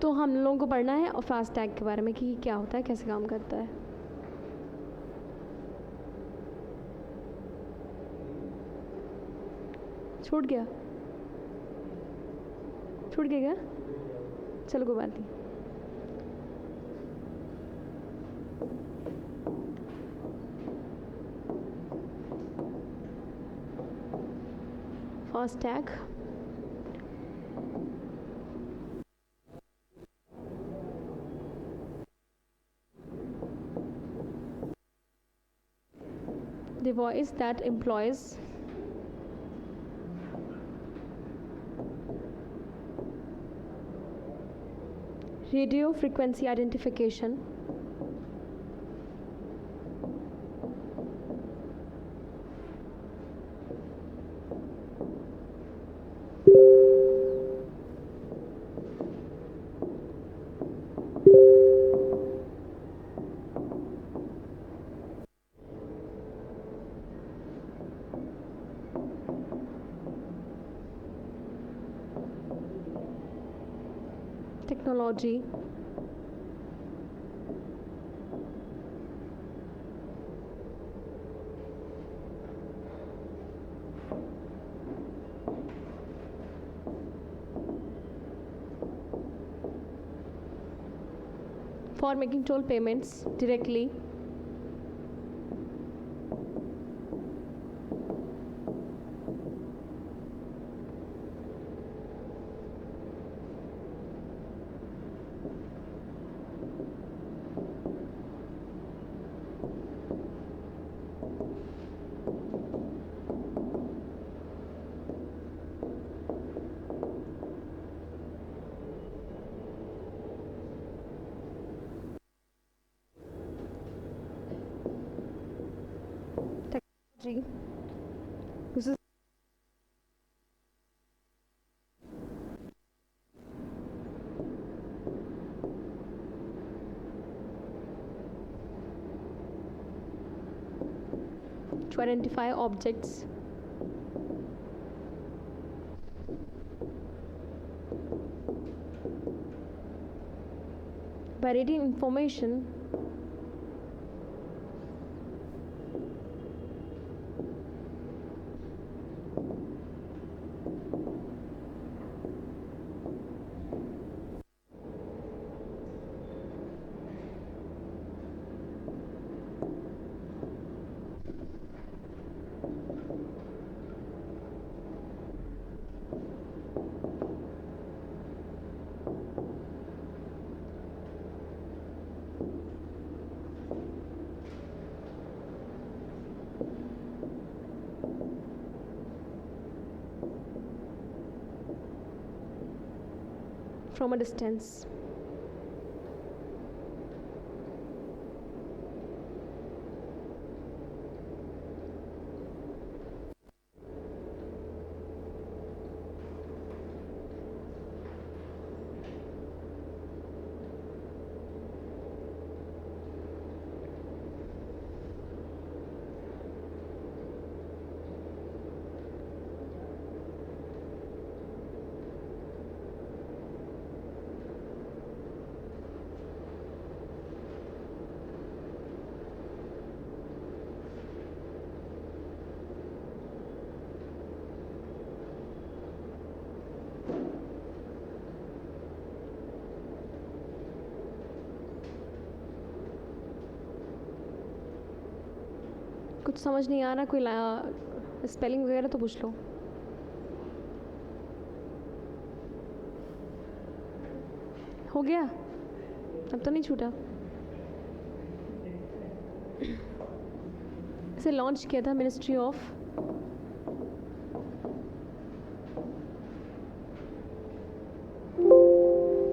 तो हम लोगों को पढ़ना है और फास्टैग के बारे में कि क्या होता है, कैसे काम करता है। छूट गया, छूट गया क्या? चलो कोई बात नहीं। FASTag device that employs radio frequency identification technology for making toll payments directly जी, this is 25 objects. By reading information, from a distance. कुछ समझ नहीं आ रहा, कोई स्पेलिंग वगैरह तो पूछ लो। हो गया, अब तो नहीं छूटा। इसे लॉन्च किया था ministry of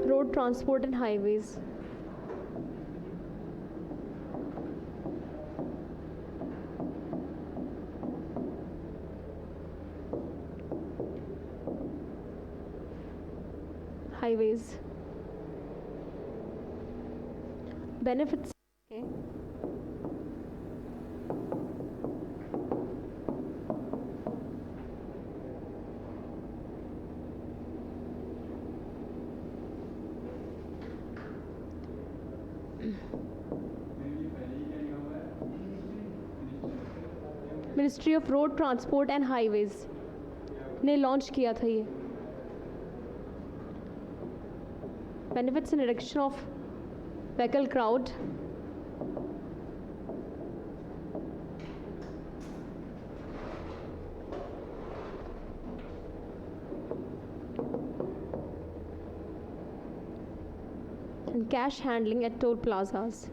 road transport and highways. highways benefits. Okay. Ministry of road transport and highways ने लॉन्च किया था ये। Benefits in reduction of vehicle crowd, and cash handling at toll plazas.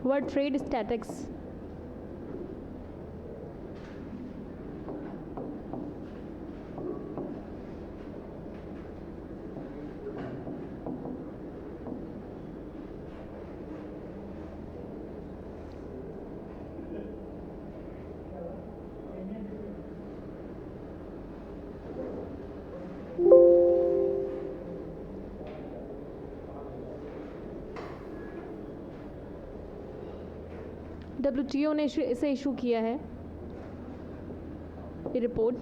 What trade statics? WTO ने इसे issue किया है ये report,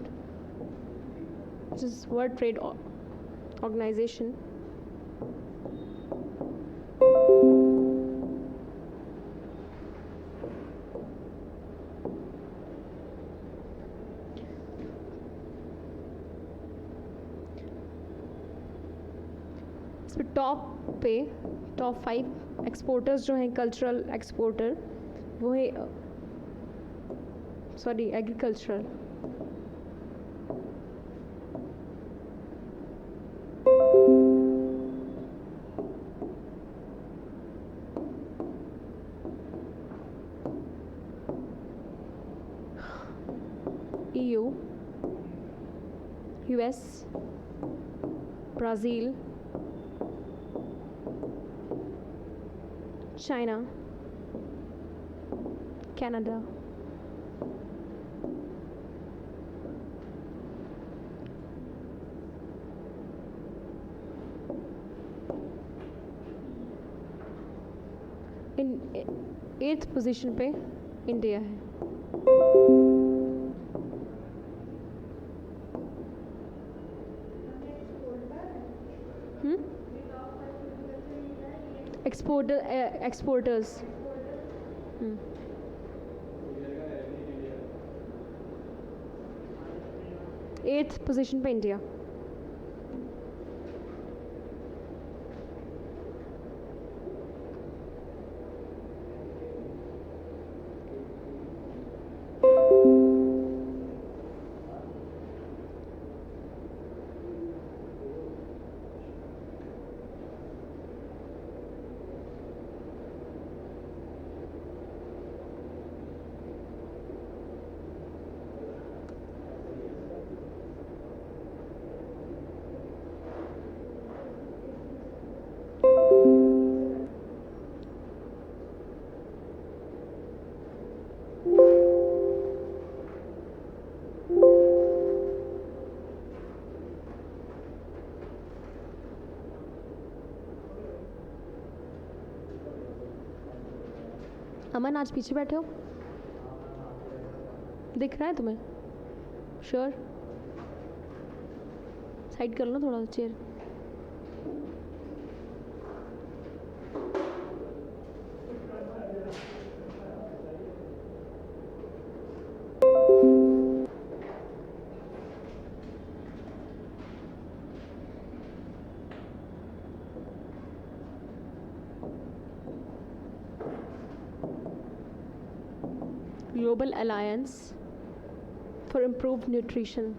which is World Trade Organization. इसमें टॉप 5 एक्सपोर्टर्स जो हैं, कल्चरल एक्सपोर्टर, वो है agricultural. EU, US, Brazil, China, Canada, इन 8th पोजीशन पे इंडिया है। एक्सपोर्टर्स 8th पोजीशन पे इंडिया। अमन, आज पीछे बैठे हो, दिख रहा है तुम्हें? श्योर? साइड कर लो थोड़ा chair. Global Alliance for Improved Nutrition.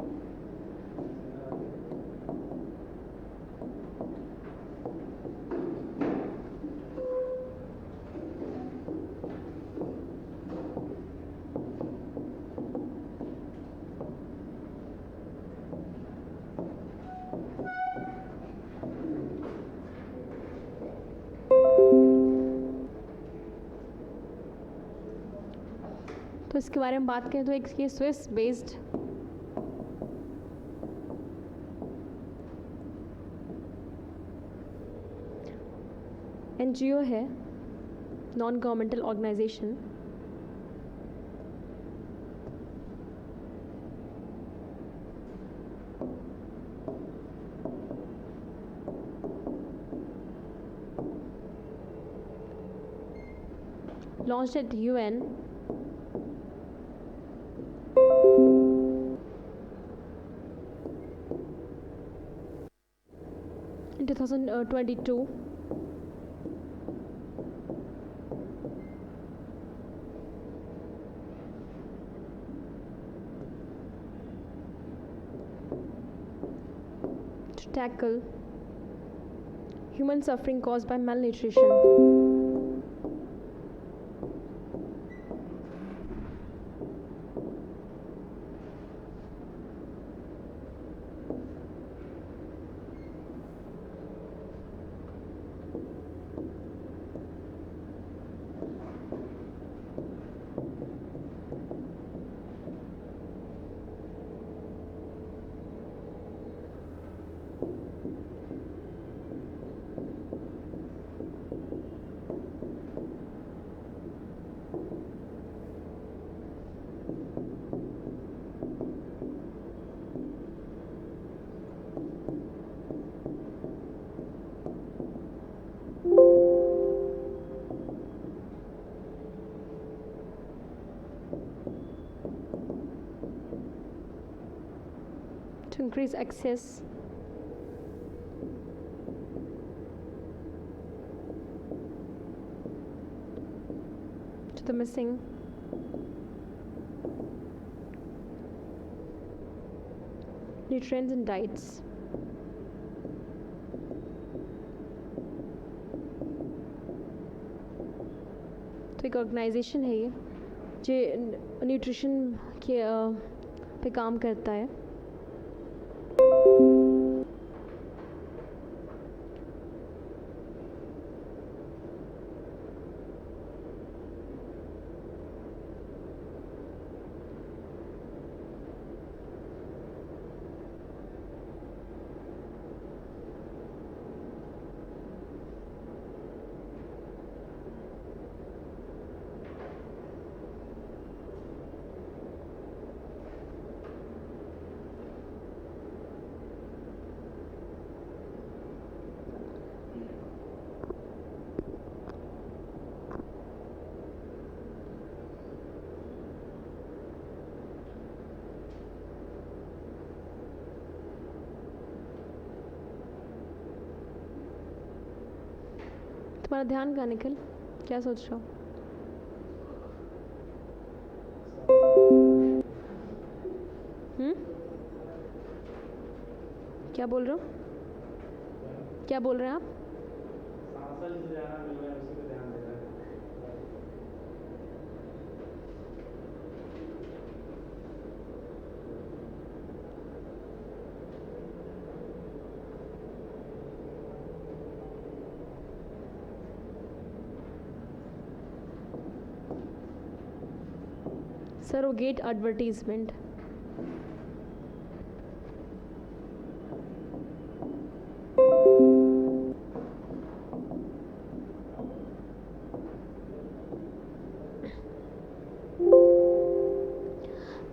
तो इसके बारे में बात करें तो एक ये स्विस बेस्ड NGO है, non governmental organisation. launched at UN in 2022. To tackle human suffering caused by malnutrition. to increase access to the missing nutrients in diets. तो एक ऑर्गेनाइजेशन है ये जो न्यूट्रिशन के पे काम करता है. तुम्हारा ध्यान कहाँ निकल, क्या सोच रहे हो? क्या बोल रहे हो? क्या बोल रहे हैं आप? Surrogate advertisement.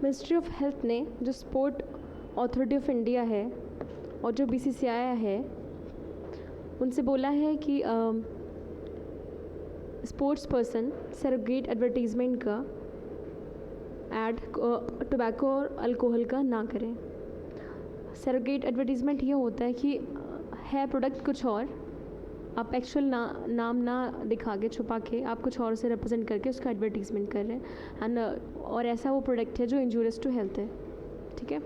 Ministry of health ने जो स्पोर्ट अथॉरिटी ऑफ इंडिया है और जो BCCI है उनसे बोला है कि स्पोर्ट्स पर्सन सरोगेट एडवर्टीज़मेंट का ऐड टोबैको और अल्कोहल का ना करें. सरोगेट एडवर्टीज़मेंट ये होता है कि है प्रोडक्ट कुछ और, आप एक्चुअल नाम ना दिखा के छुपा के आप कुछ और से रिप्रेजेंट करके उसका एडवर्टीज़मेंट कर रहे हैं एंड और ऐसा वो प्रोडक्ट है जो इंजूरियस टू हेल्थ है. ठीक है.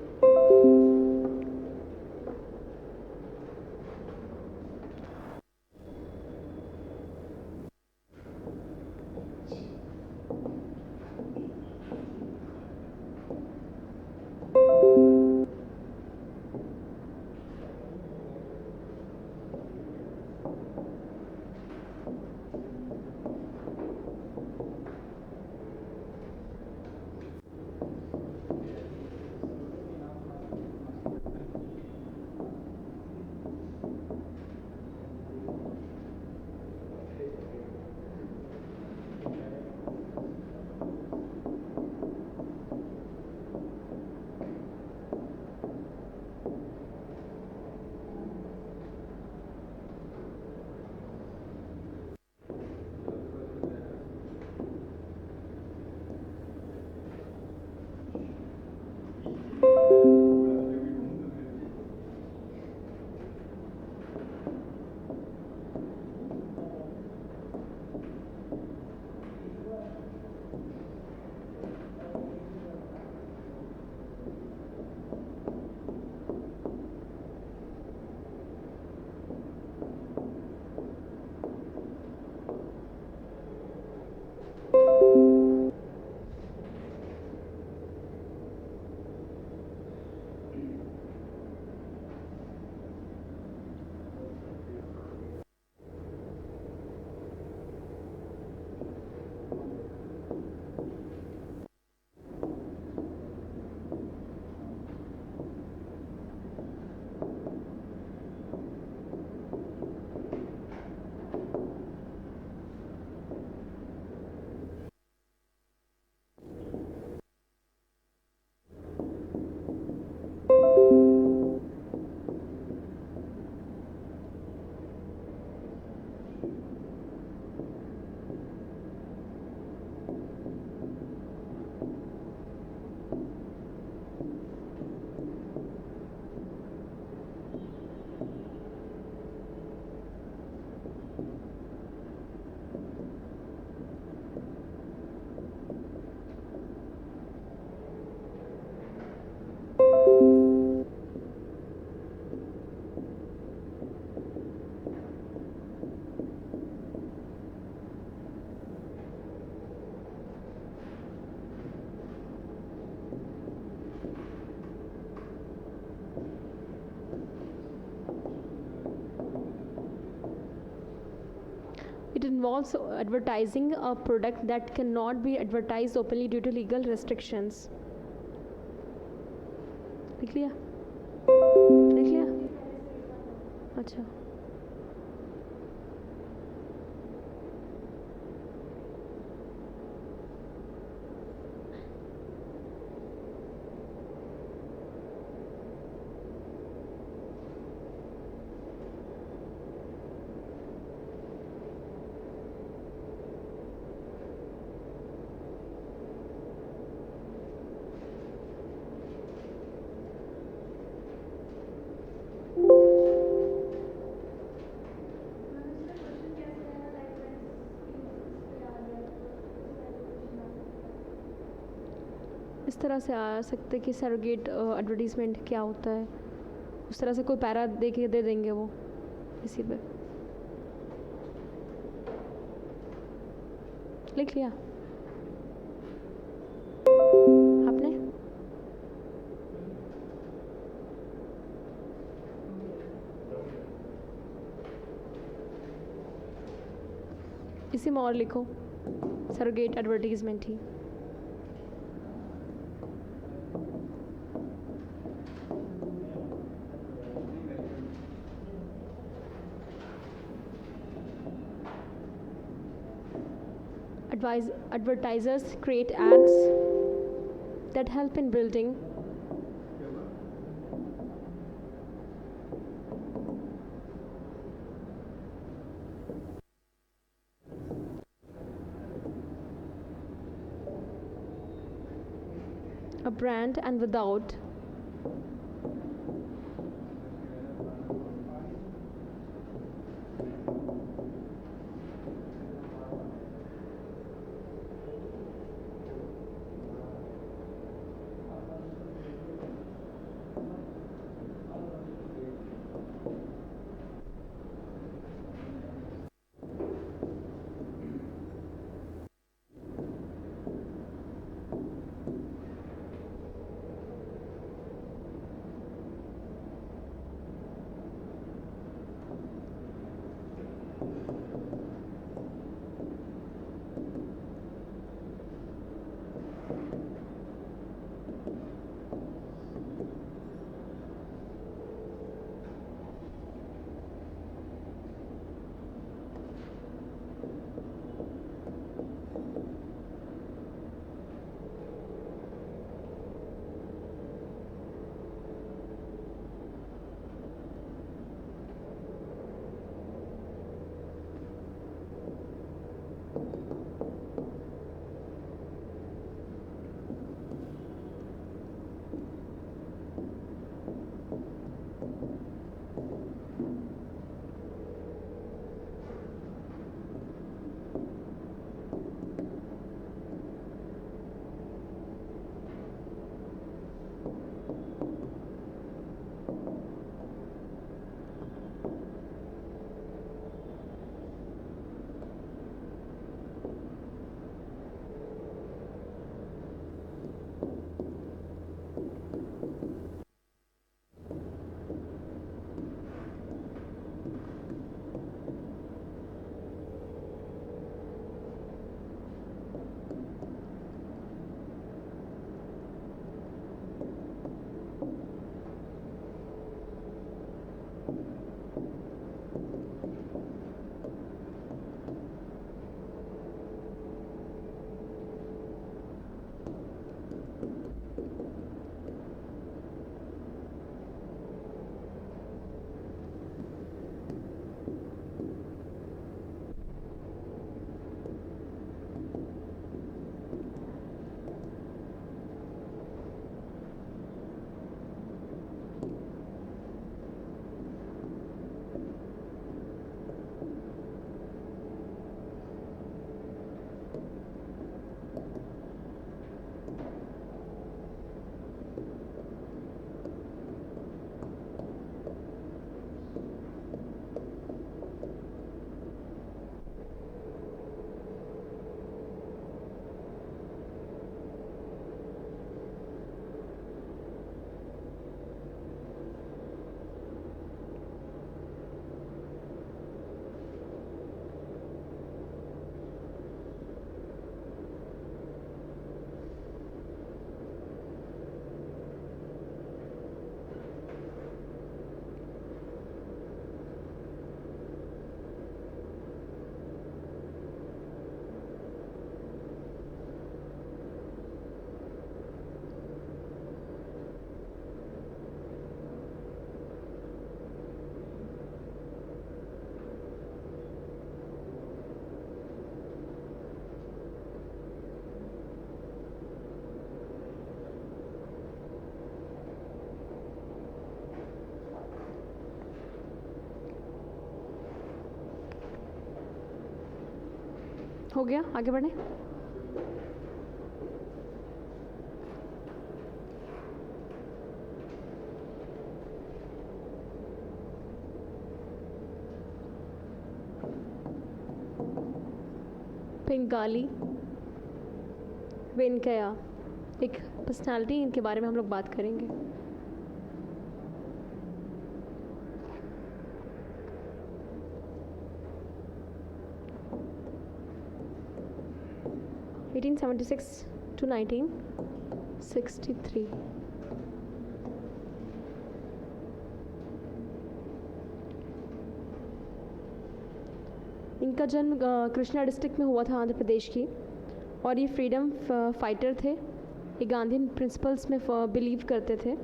involves advertising a product that cannot be advertised openly due to legal restrictions. लिख लिया? लिख लिया? अच्छा. इस तरह से आ सकते कि सरोगेट एडवर्टीज़मेंट क्या होता है, उस तरह से कोई पैरा दे के दे देंगे वो इसी पे. लिख लिया आपने? इसी में और लिखो surrogate advertisement he. Advertisers create ads that help in building a brand, and without हो गया, आगे बढ़ें। पिंगाली वेंकैया, एक पर्सनालिटी, इनके बारे में हम लोग बात करेंगे। (1876 to 1963). इनका जन्म कृष्णा डिस्ट्रिक्ट में हुआ था, आंध्र प्रदेश की, और ये फ्रीडम फाइटर थे। ये गांधीयन प्रिंसिपल्स में बिलीव करते थे।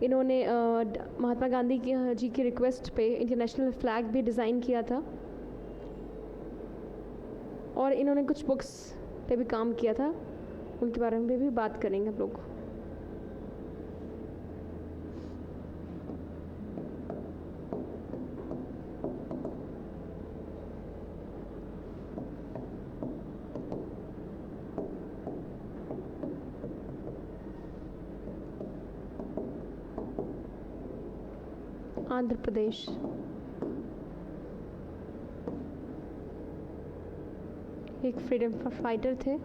इन्होंने महात्मा गांधी जी की रिक्वेस्ट पे इंटरनेशनल फ्लैग भी डिज़ाइन किया था, और इन्होंने कुछ बुक्स पे भी काम किया था, उनके बारे में भी बात करेंगे हम लोग। आंध्र प्रदेश, एक फ्रीडम फाइटर थे।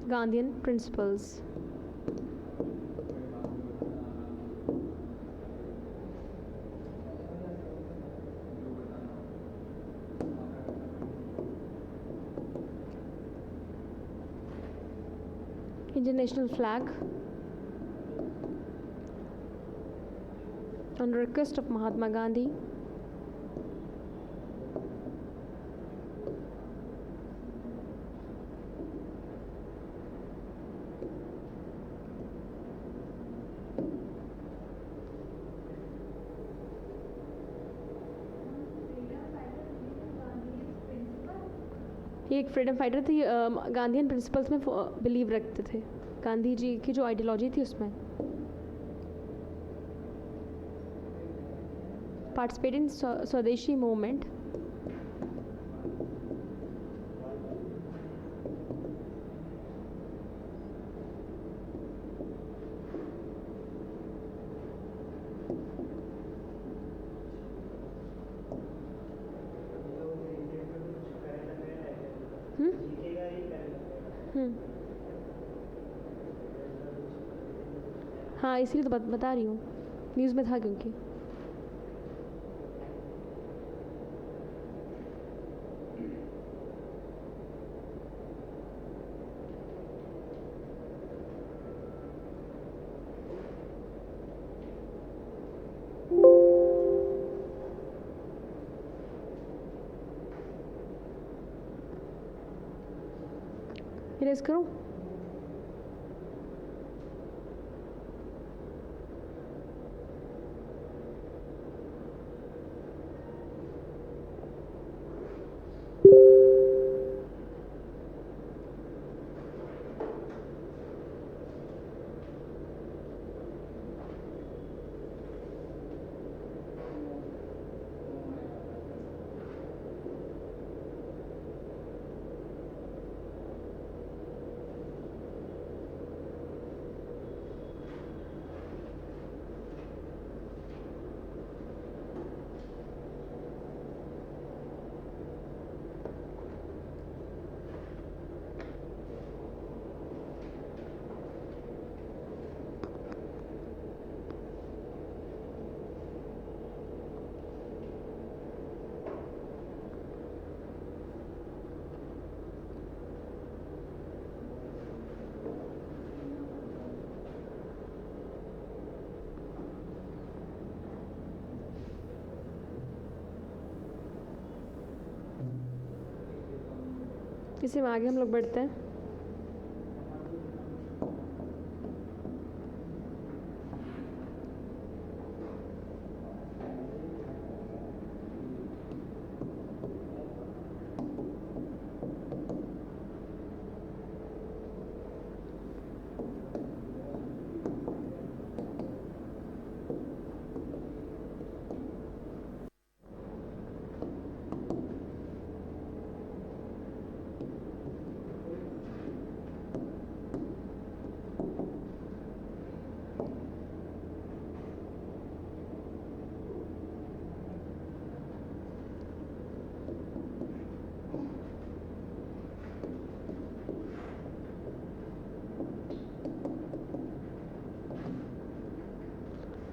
Gandhian principles. International flag on request of Mahatma Gandhi. ये एक फ्रीडम फाइटर थी, गांधीयन प्रिंसिपल्स में बिलीव रखते थे, गांधी जी की जो आइडियोलॉजी थी उसमें। पार्टिसिपेट इन स्वदेशी मूवमेंट। हाँ, इसीलिए तो बता रही हूँ, न्यूज़ में था क्योंकि। इरेज करूँ? इसी में आगे हम लोग बढ़ते हैं।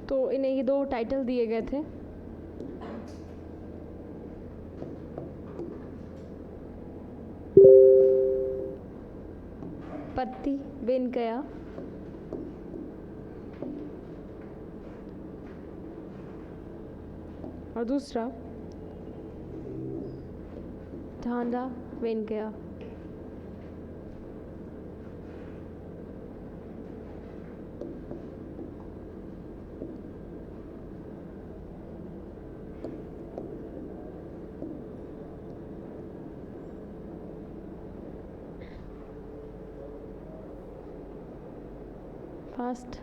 तो इन्हें ये 2 टाइटल दिए गए थे। पत्ती वेंकैया, और दूसरा Dhanda Venkaiah. Fast.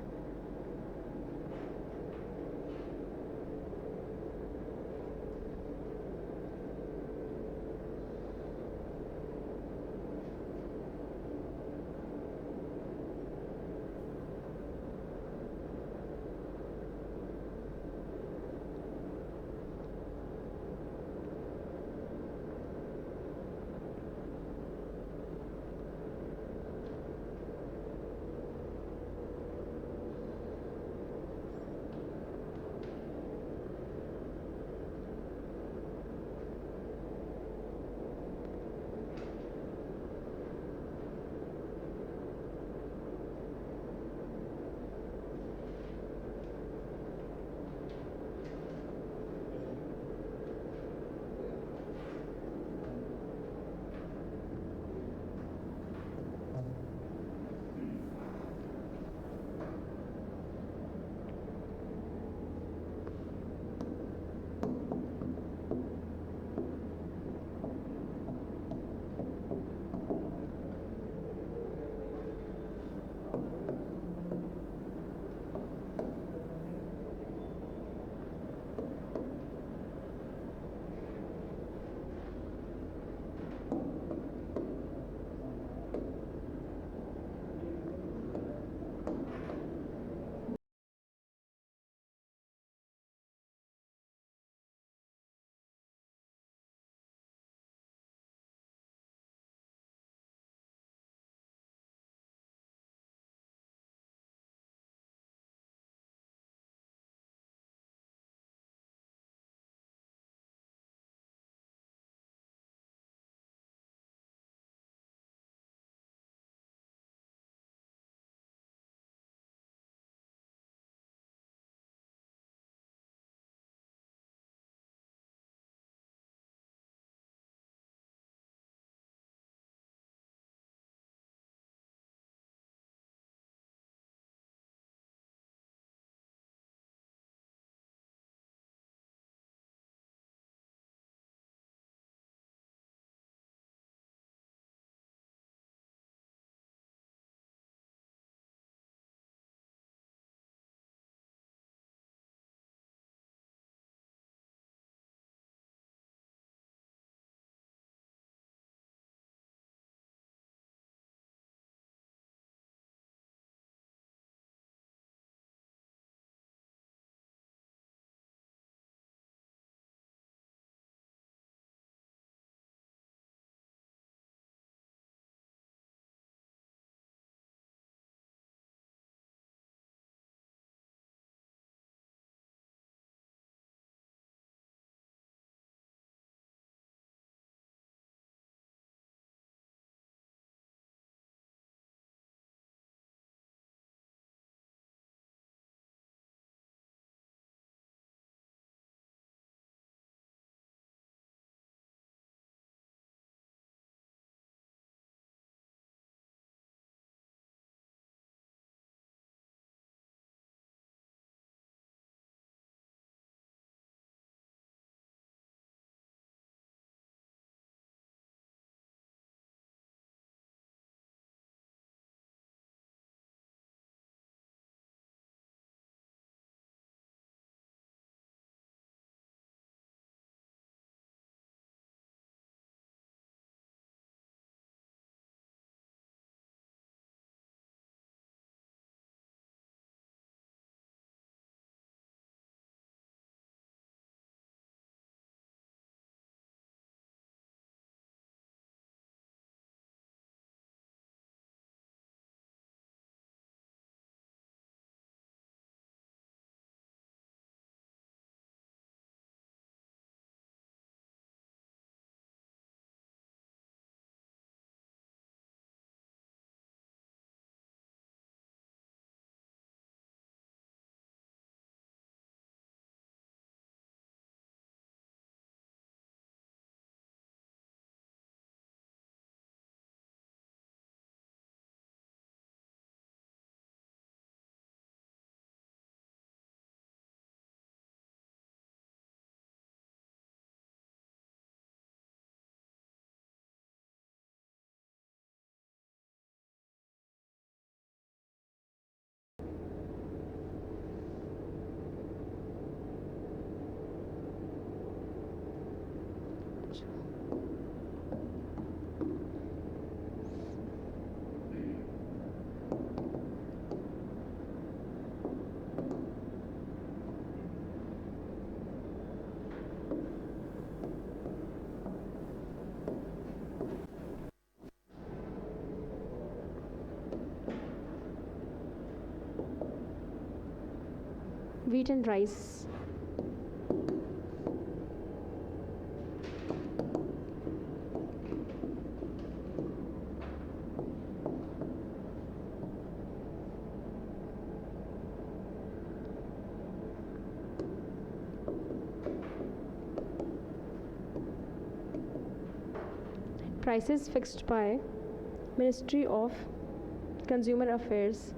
wheat and rice. Prices fixed by Ministry of Consumer Affairs.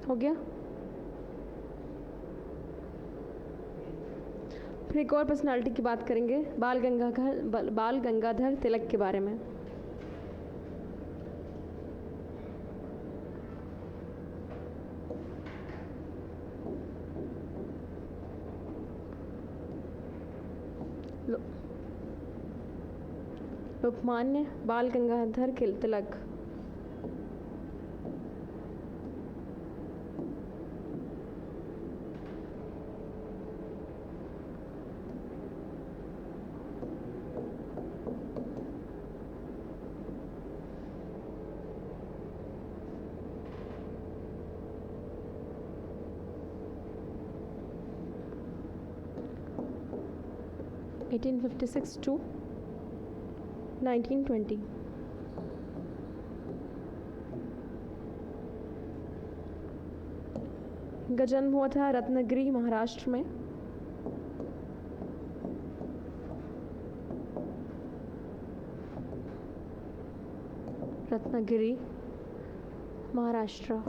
हो गया। फिर एक और पर्सनालिटी की बात करेंगे, बाल गंगाधर तिलक के बारे में। लोकमान्य बाल गंगाधर तिलक (1856 to 1920). इनका जन्म हुआ था रत्नागिरी, महाराष्ट्र में। रत्नागिरी, महाराष्ट्र।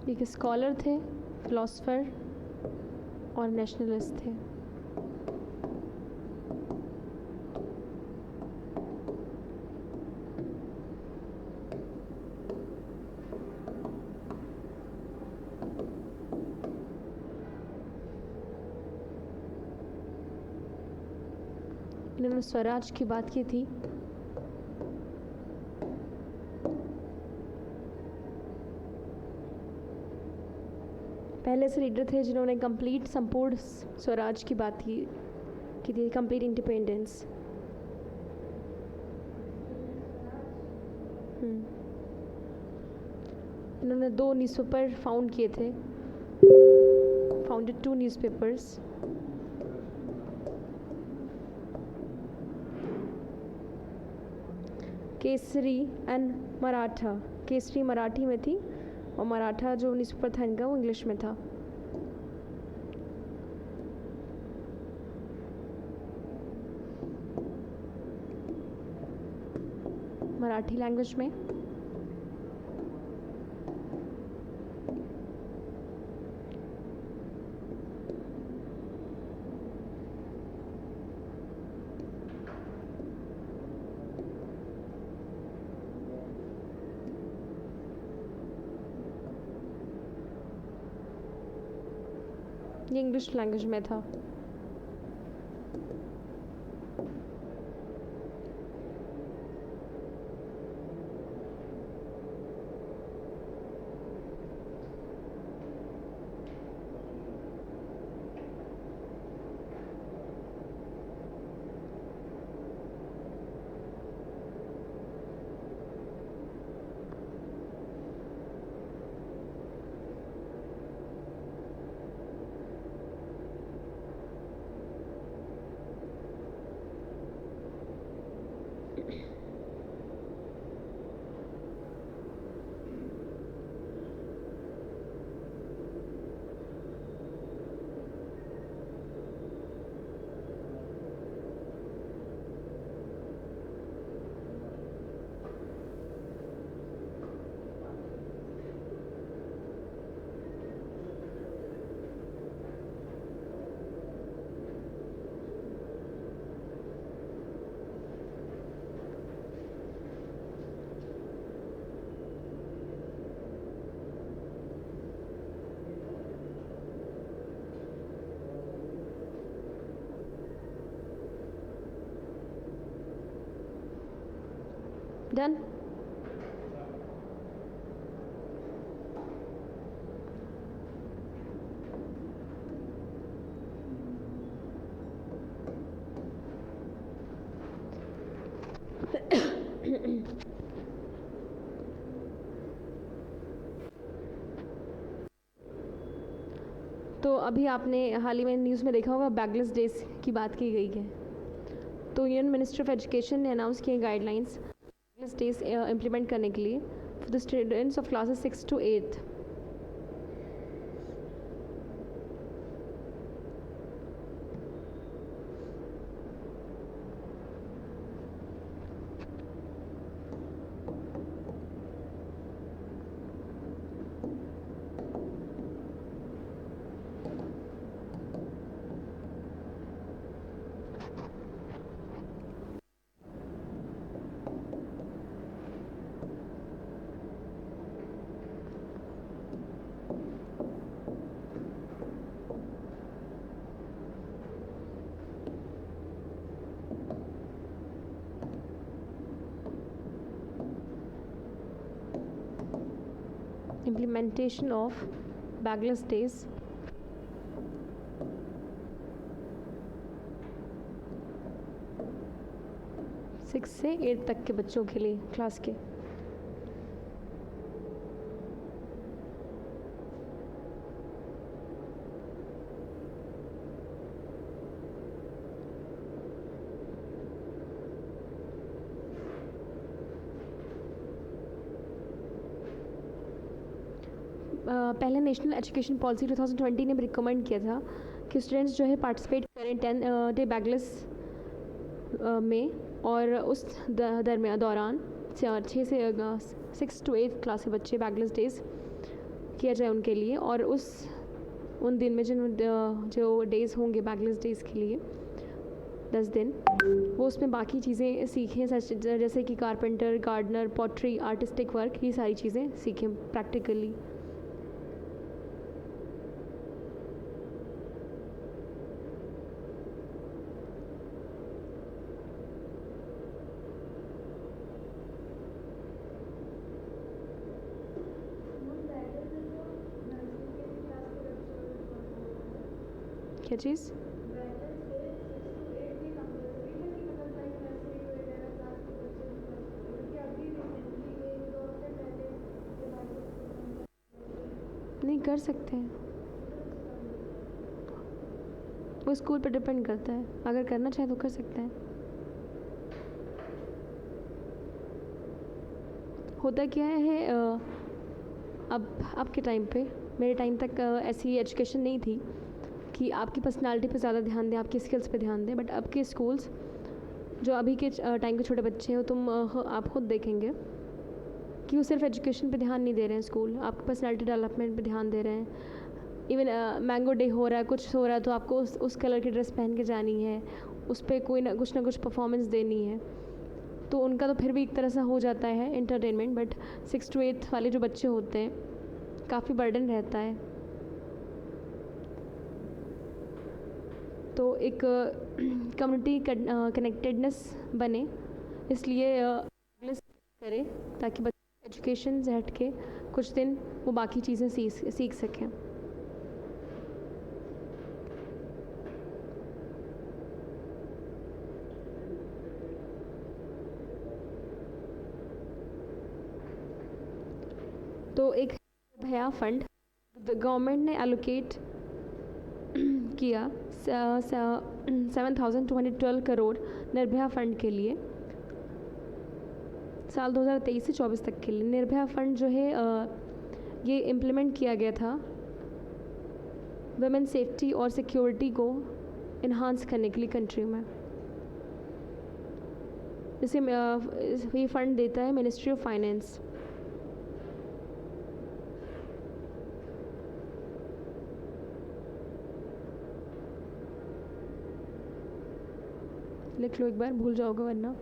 एक स्कॉलर थे, फिलोसफर और नेशनलिस्ट थे। इन्होंने स्वराज की बात की थी। पहले से लीडर थे जिन्होंने कंप्लीट संपूर्ण स्वराज की बात की थी, कंप्लीट इंडिपेंडेंस। इन्होंने 2 न्यूज़पेपर फाउंड किए थे, founded 2 newspapers. Kesari and Maratha. Kesari Marathi में थी और मराठा जो न्यूज़पेपर था इनका वो इंग्लिश में था। मराठी लैंग्वेज में। ये इंग्लिश लैंग्वेज में था। डन। तो अभी आपने हाल ही में न्यूज़ में देखा होगा बैगलेस डेज की बात की गई है। तो यूनियन मिनिस्ट्री ऑफ एजुकेशन ने अनाउंस किए गाइडलाइंस बैगलेस डेज इम्प्लीमेंट करने के लिए for the students of classes 6 to 8। Implementation of bagless days six से 8 तक के बच्चों के लिए क्लास के। पहले नेशनल एजुकेशन पॉलिसी 2020 ने रिकमेंड किया था कि स्टूडेंट्स जो है पार्टिसिपेट करें 10 डे बैगलेस में, और उस दौरान 6 से 6 to 8 क्लास के बच्चे बैगलेस डेज किया जाए उनके लिए, और उन दिन में जो डेज़ होंगे बैगलेस डेज़ के लिए 10 दिन, वो उसमें बाकी चीज़ें सीखें, जैसे कि carpenter, gardener, pottery, artistic work, ये सारी चीज़ें सीखें प्रैक्टिकली। क्या चीज़? नहीं कर सकते हैं, वो स्कूल पर डिपेंड करता है, अगर करना चाहे तो कर सकते हैं। होता क्या है, अब के टाइम पे, मेरे टाइम तक ऐसी एजुकेशन नहीं थी कि आपकी पर्सनालिटी पे ज़्यादा ध्यान दें, आपकी स्किल्स पे ध्यान दें, बट अब के स्कूल्स जो अभी के टाइम के छोटे बच्चे हैं, आप खुद देखेंगे कि वो सिर्फ एजुकेशन पे ध्यान नहीं दे रहे हैं, स्कूल आपकी पर्सनालिटी डेवलपमेंट पे ध्यान दे रहे हैं। इवन मैंगो डे हो रहा है, कुछ हो रहा है, तो आपको उस कलर की ड्रेस पहन के जानी है, उस पर कुछ ना कुछ परफॉर्मेंस देनी है, तो उनका तो फिर भी एक तरह से हो जाता है एंटरटेनमेंट। बट 6 to 8 वाले जो बच्चे होते हैं, काफ़ी बर्डन रहता है, तो एक कम्युनिटी कनेक्टेडनेस बने, इसलिए करें ताकि बच्चे एजुकेशन से हट के कुछ दिन वो बाकी चीज़ें सीख सकें। तो एक भया फंड गवर्नमेंट ने एलोकेट किया 7,212 करोड़ निर्भया फंड के लिए, साल 2023 से 24 तक के लिए। निर्भया फंड जो है ये इम्प्लीमेंट किया गया था वुमेन सेफ्टी और सिक्योरिटी को इन्हांस करने के लिए कंट्री में। इसे ये फंड देता है मिनिस्ट्री ऑफ फाइनेंस। लिख लो एक बार, भूल जाओगे वरना।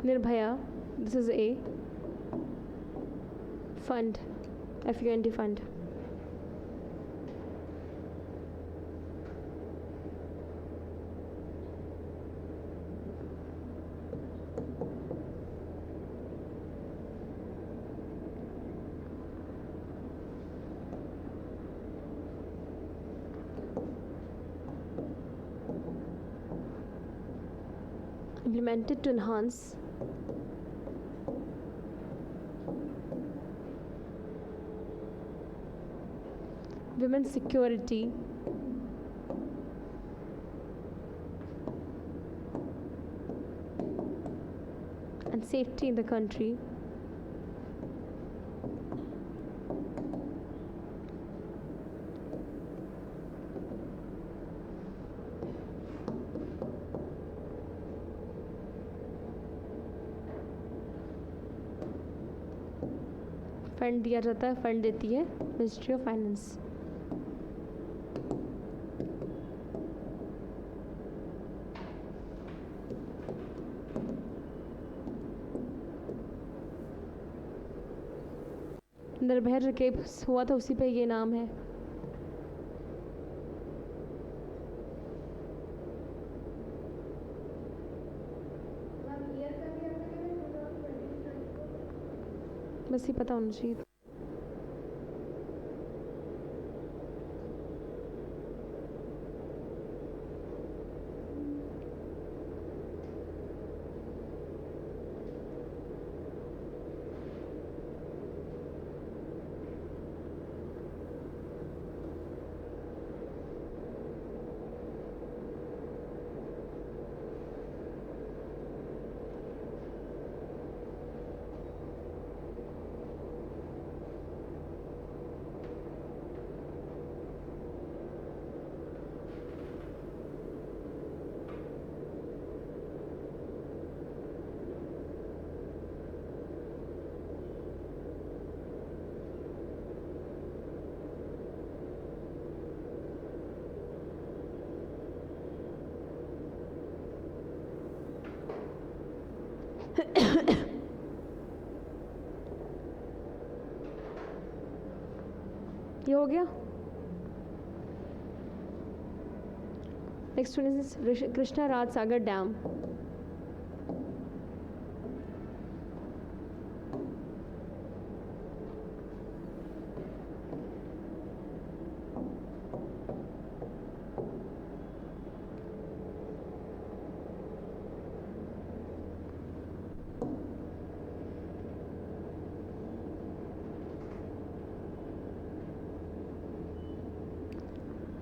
Nirbhaya, this is A. fund, FUND fund. Implemented to enhance women's security and safety in the country. Fund दिया जाता है, फंड देती है मिनिस्ट्री ऑफ फाइनेंस। निर्भया जो केस हुआ था उसी पे ये नाम है। बस ही पता होना चाहिए। ये हो गया। Next one is Krishna Raj Sagar dam.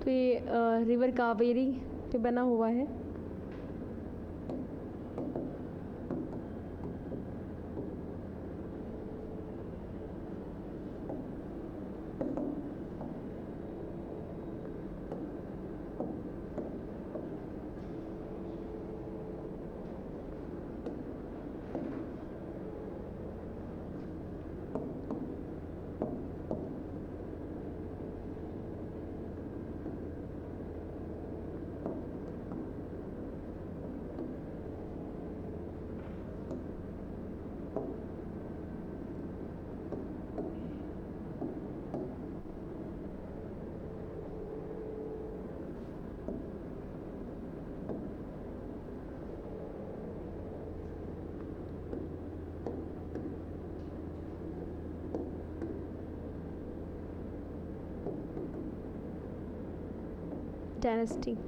तो ये रिवर कावेरी पे बना हुआ है। Dynasty.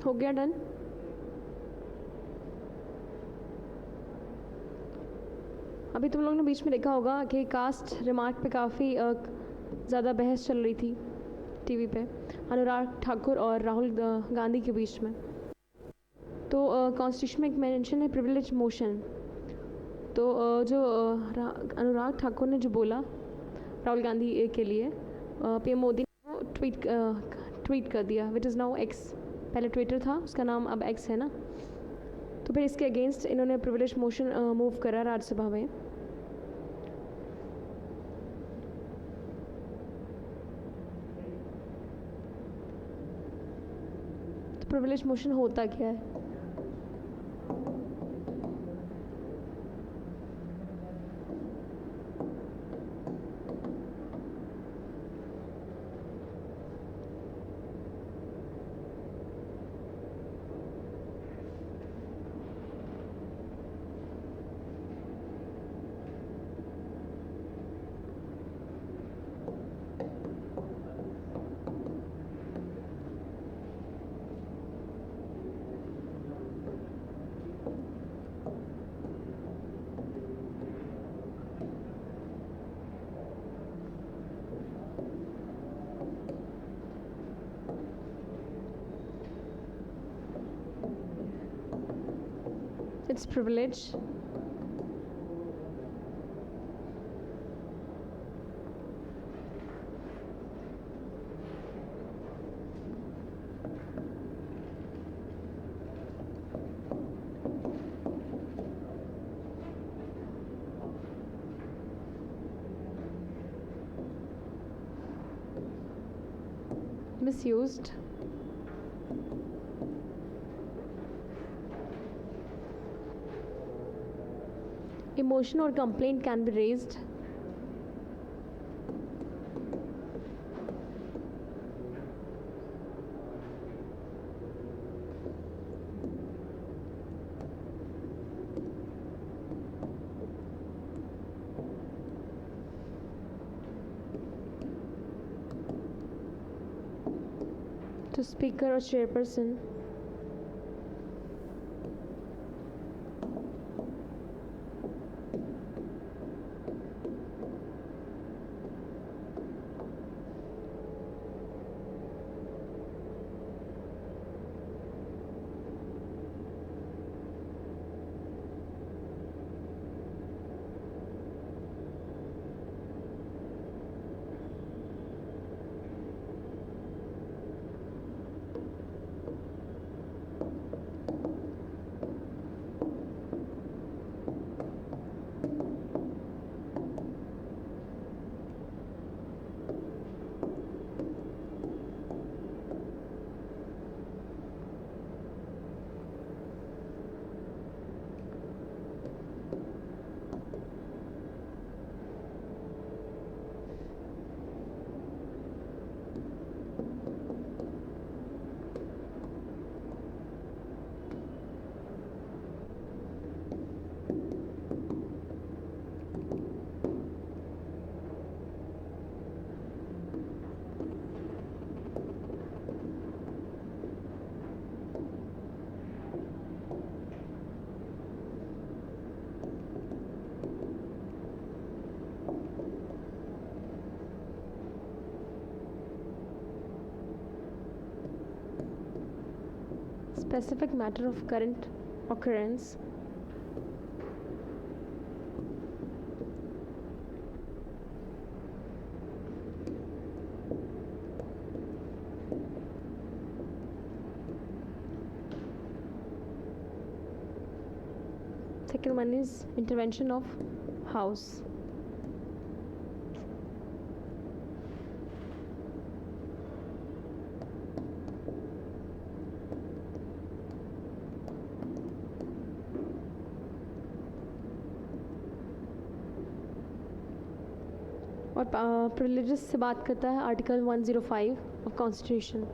हो गया डन। अभी तुम लोग ने बीच में देखा होगा कि कास्ट रिमार्क पे काफ़ी ज़्यादा बहस चल रही थी टीवी पे अनुराग ठाकुर और राहुल गांधी के बीच में। तो कॉन्स्टिट्यूशन में एक मेंशन है प्रिविलेज मोशन। तो जो अनुराग ठाकुर ने जो बोला राहुल गांधी के लिए पीएम मोदी ने वो ट्वीट कर दिया विच इज़ नाउ एक्स। पहले ट्विटर था, उसका नाम अब एक्स है ना। तो फिर इसके अगेंस्ट इन्होंने प्रिविलेज मोशन मूव करा राज्यसभा में। तो प्रिविलेज मोशन होता क्या है? It's privilege. Misused. Emotion or complaint can be raised. To speaker or chairperson. Specific matter of current occurrence. Second one is intervention of House. और प्रिविलेजेस से बात करता है आर्टिकल 105 ऑफ कॉन्स्टिट्यूशन।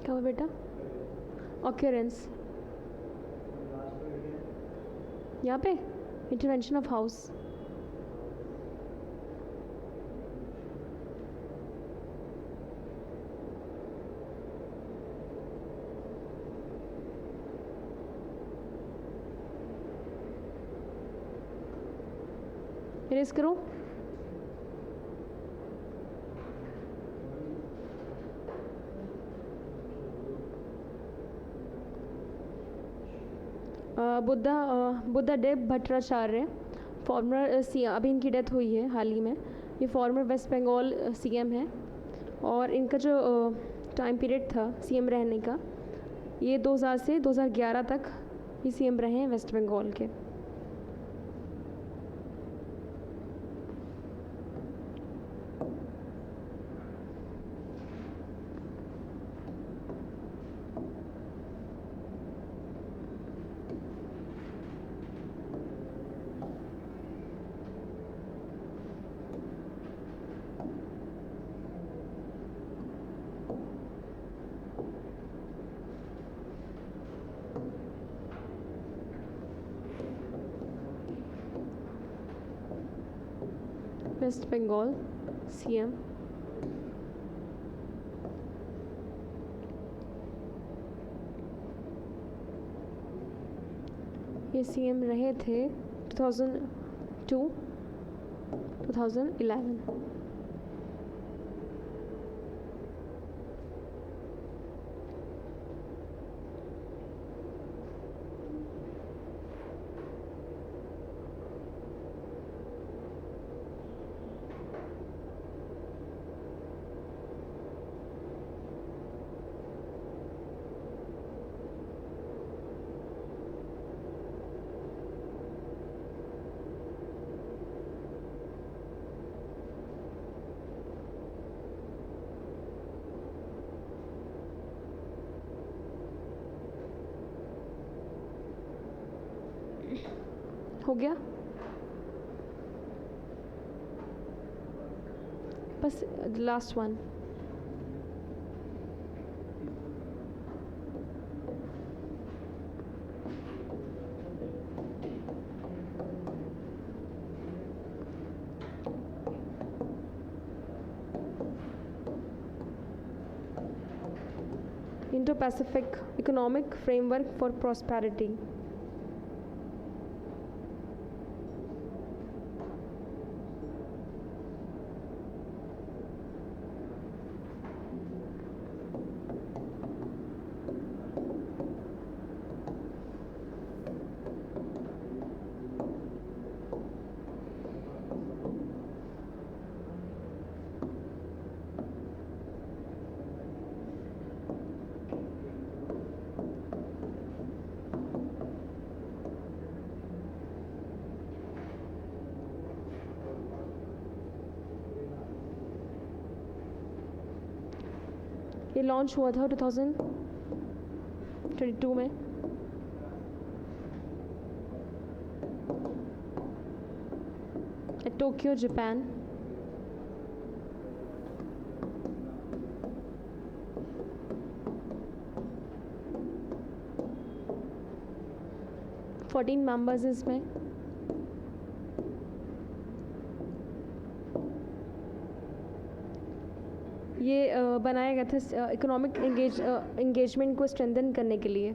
क्या हुआ बेटा? ऑक्यूरेंस यहाँ पे इंटरवेंशन ऑफ हाउस। इरेज करो। बुद्धा देव भट्टाचार्य, फॉर्मर सी, अभी इनकी डेथ हुई है हाल ही में। ये फॉर्मर वेस्ट बंगाल सीएम है और इनका जो टाइम पीरियड था सीएम रहने का, ये 2000 से 2011 तक ये सीएम रहे हैं वेस्ट बंगाल के। वेस्ट बंगाल सीएम ये सीएम रहे थे 2002 2011। हो गया बस last one. Indo-Pacific Economic Framework for Prosperity। ये लॉन्च हुआ था 2022 में। Tokyo Japan. फोर्टीन मेंबर्स इसमें। ये बनाया गया था इकोनॉमिक एंगेजमेंट को स्ट्रेंथन करने के लिए।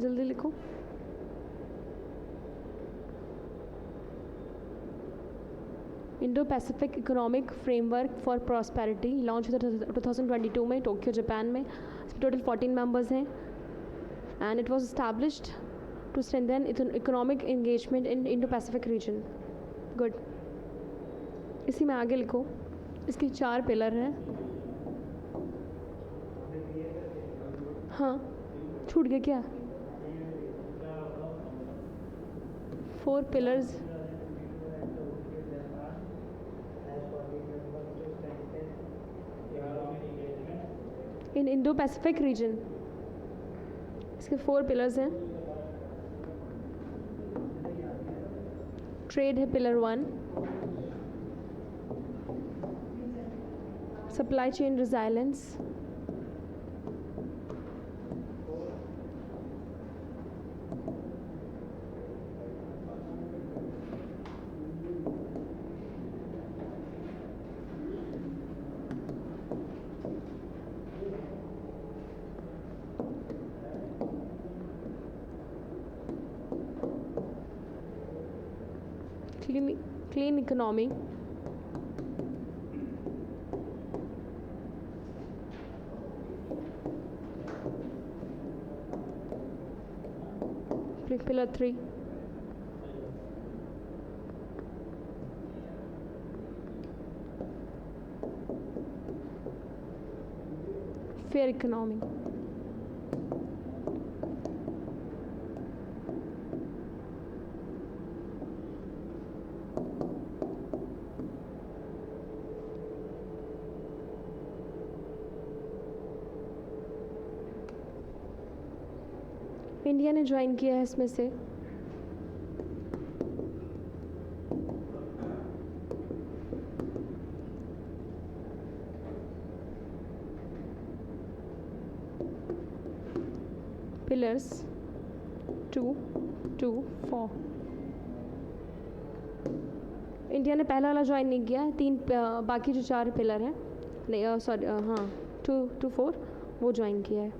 जल्दी लिखो। Indo Pacific economic framework for prosperity launch हुआ था 2022 में टोक्यो जापान में. टोटल 14 मेंबर्स हैं and it was established to strengthen economic engagement in Indo Pacific region. Good. इसी में आगे लिखो. इसके 4 पिलर हैं. हाँ, छूट गया क्या? 4 पिलर्स. इन इंडो पैसिफिक रीजन इसके 4 पिलर्स हैं. ट्रेड है pillar 1. Supply chain resilience, clean economy, pillar 3, fair economy. India ने ज्वाइन किया है इसमें से. पिलर्स 2, 2, 4. इंडिया ने पहला वाला ज्वाइन नहीं किया. 3 बाकी जो 4 पिलर हैं, नहीं सॉरी, हाँ 2 to 4 वो ज्वाइन किया है.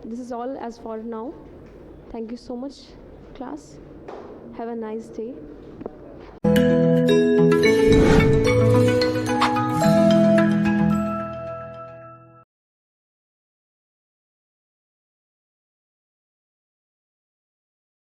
This is all as for now. Thank you so much, class. Have a nice day.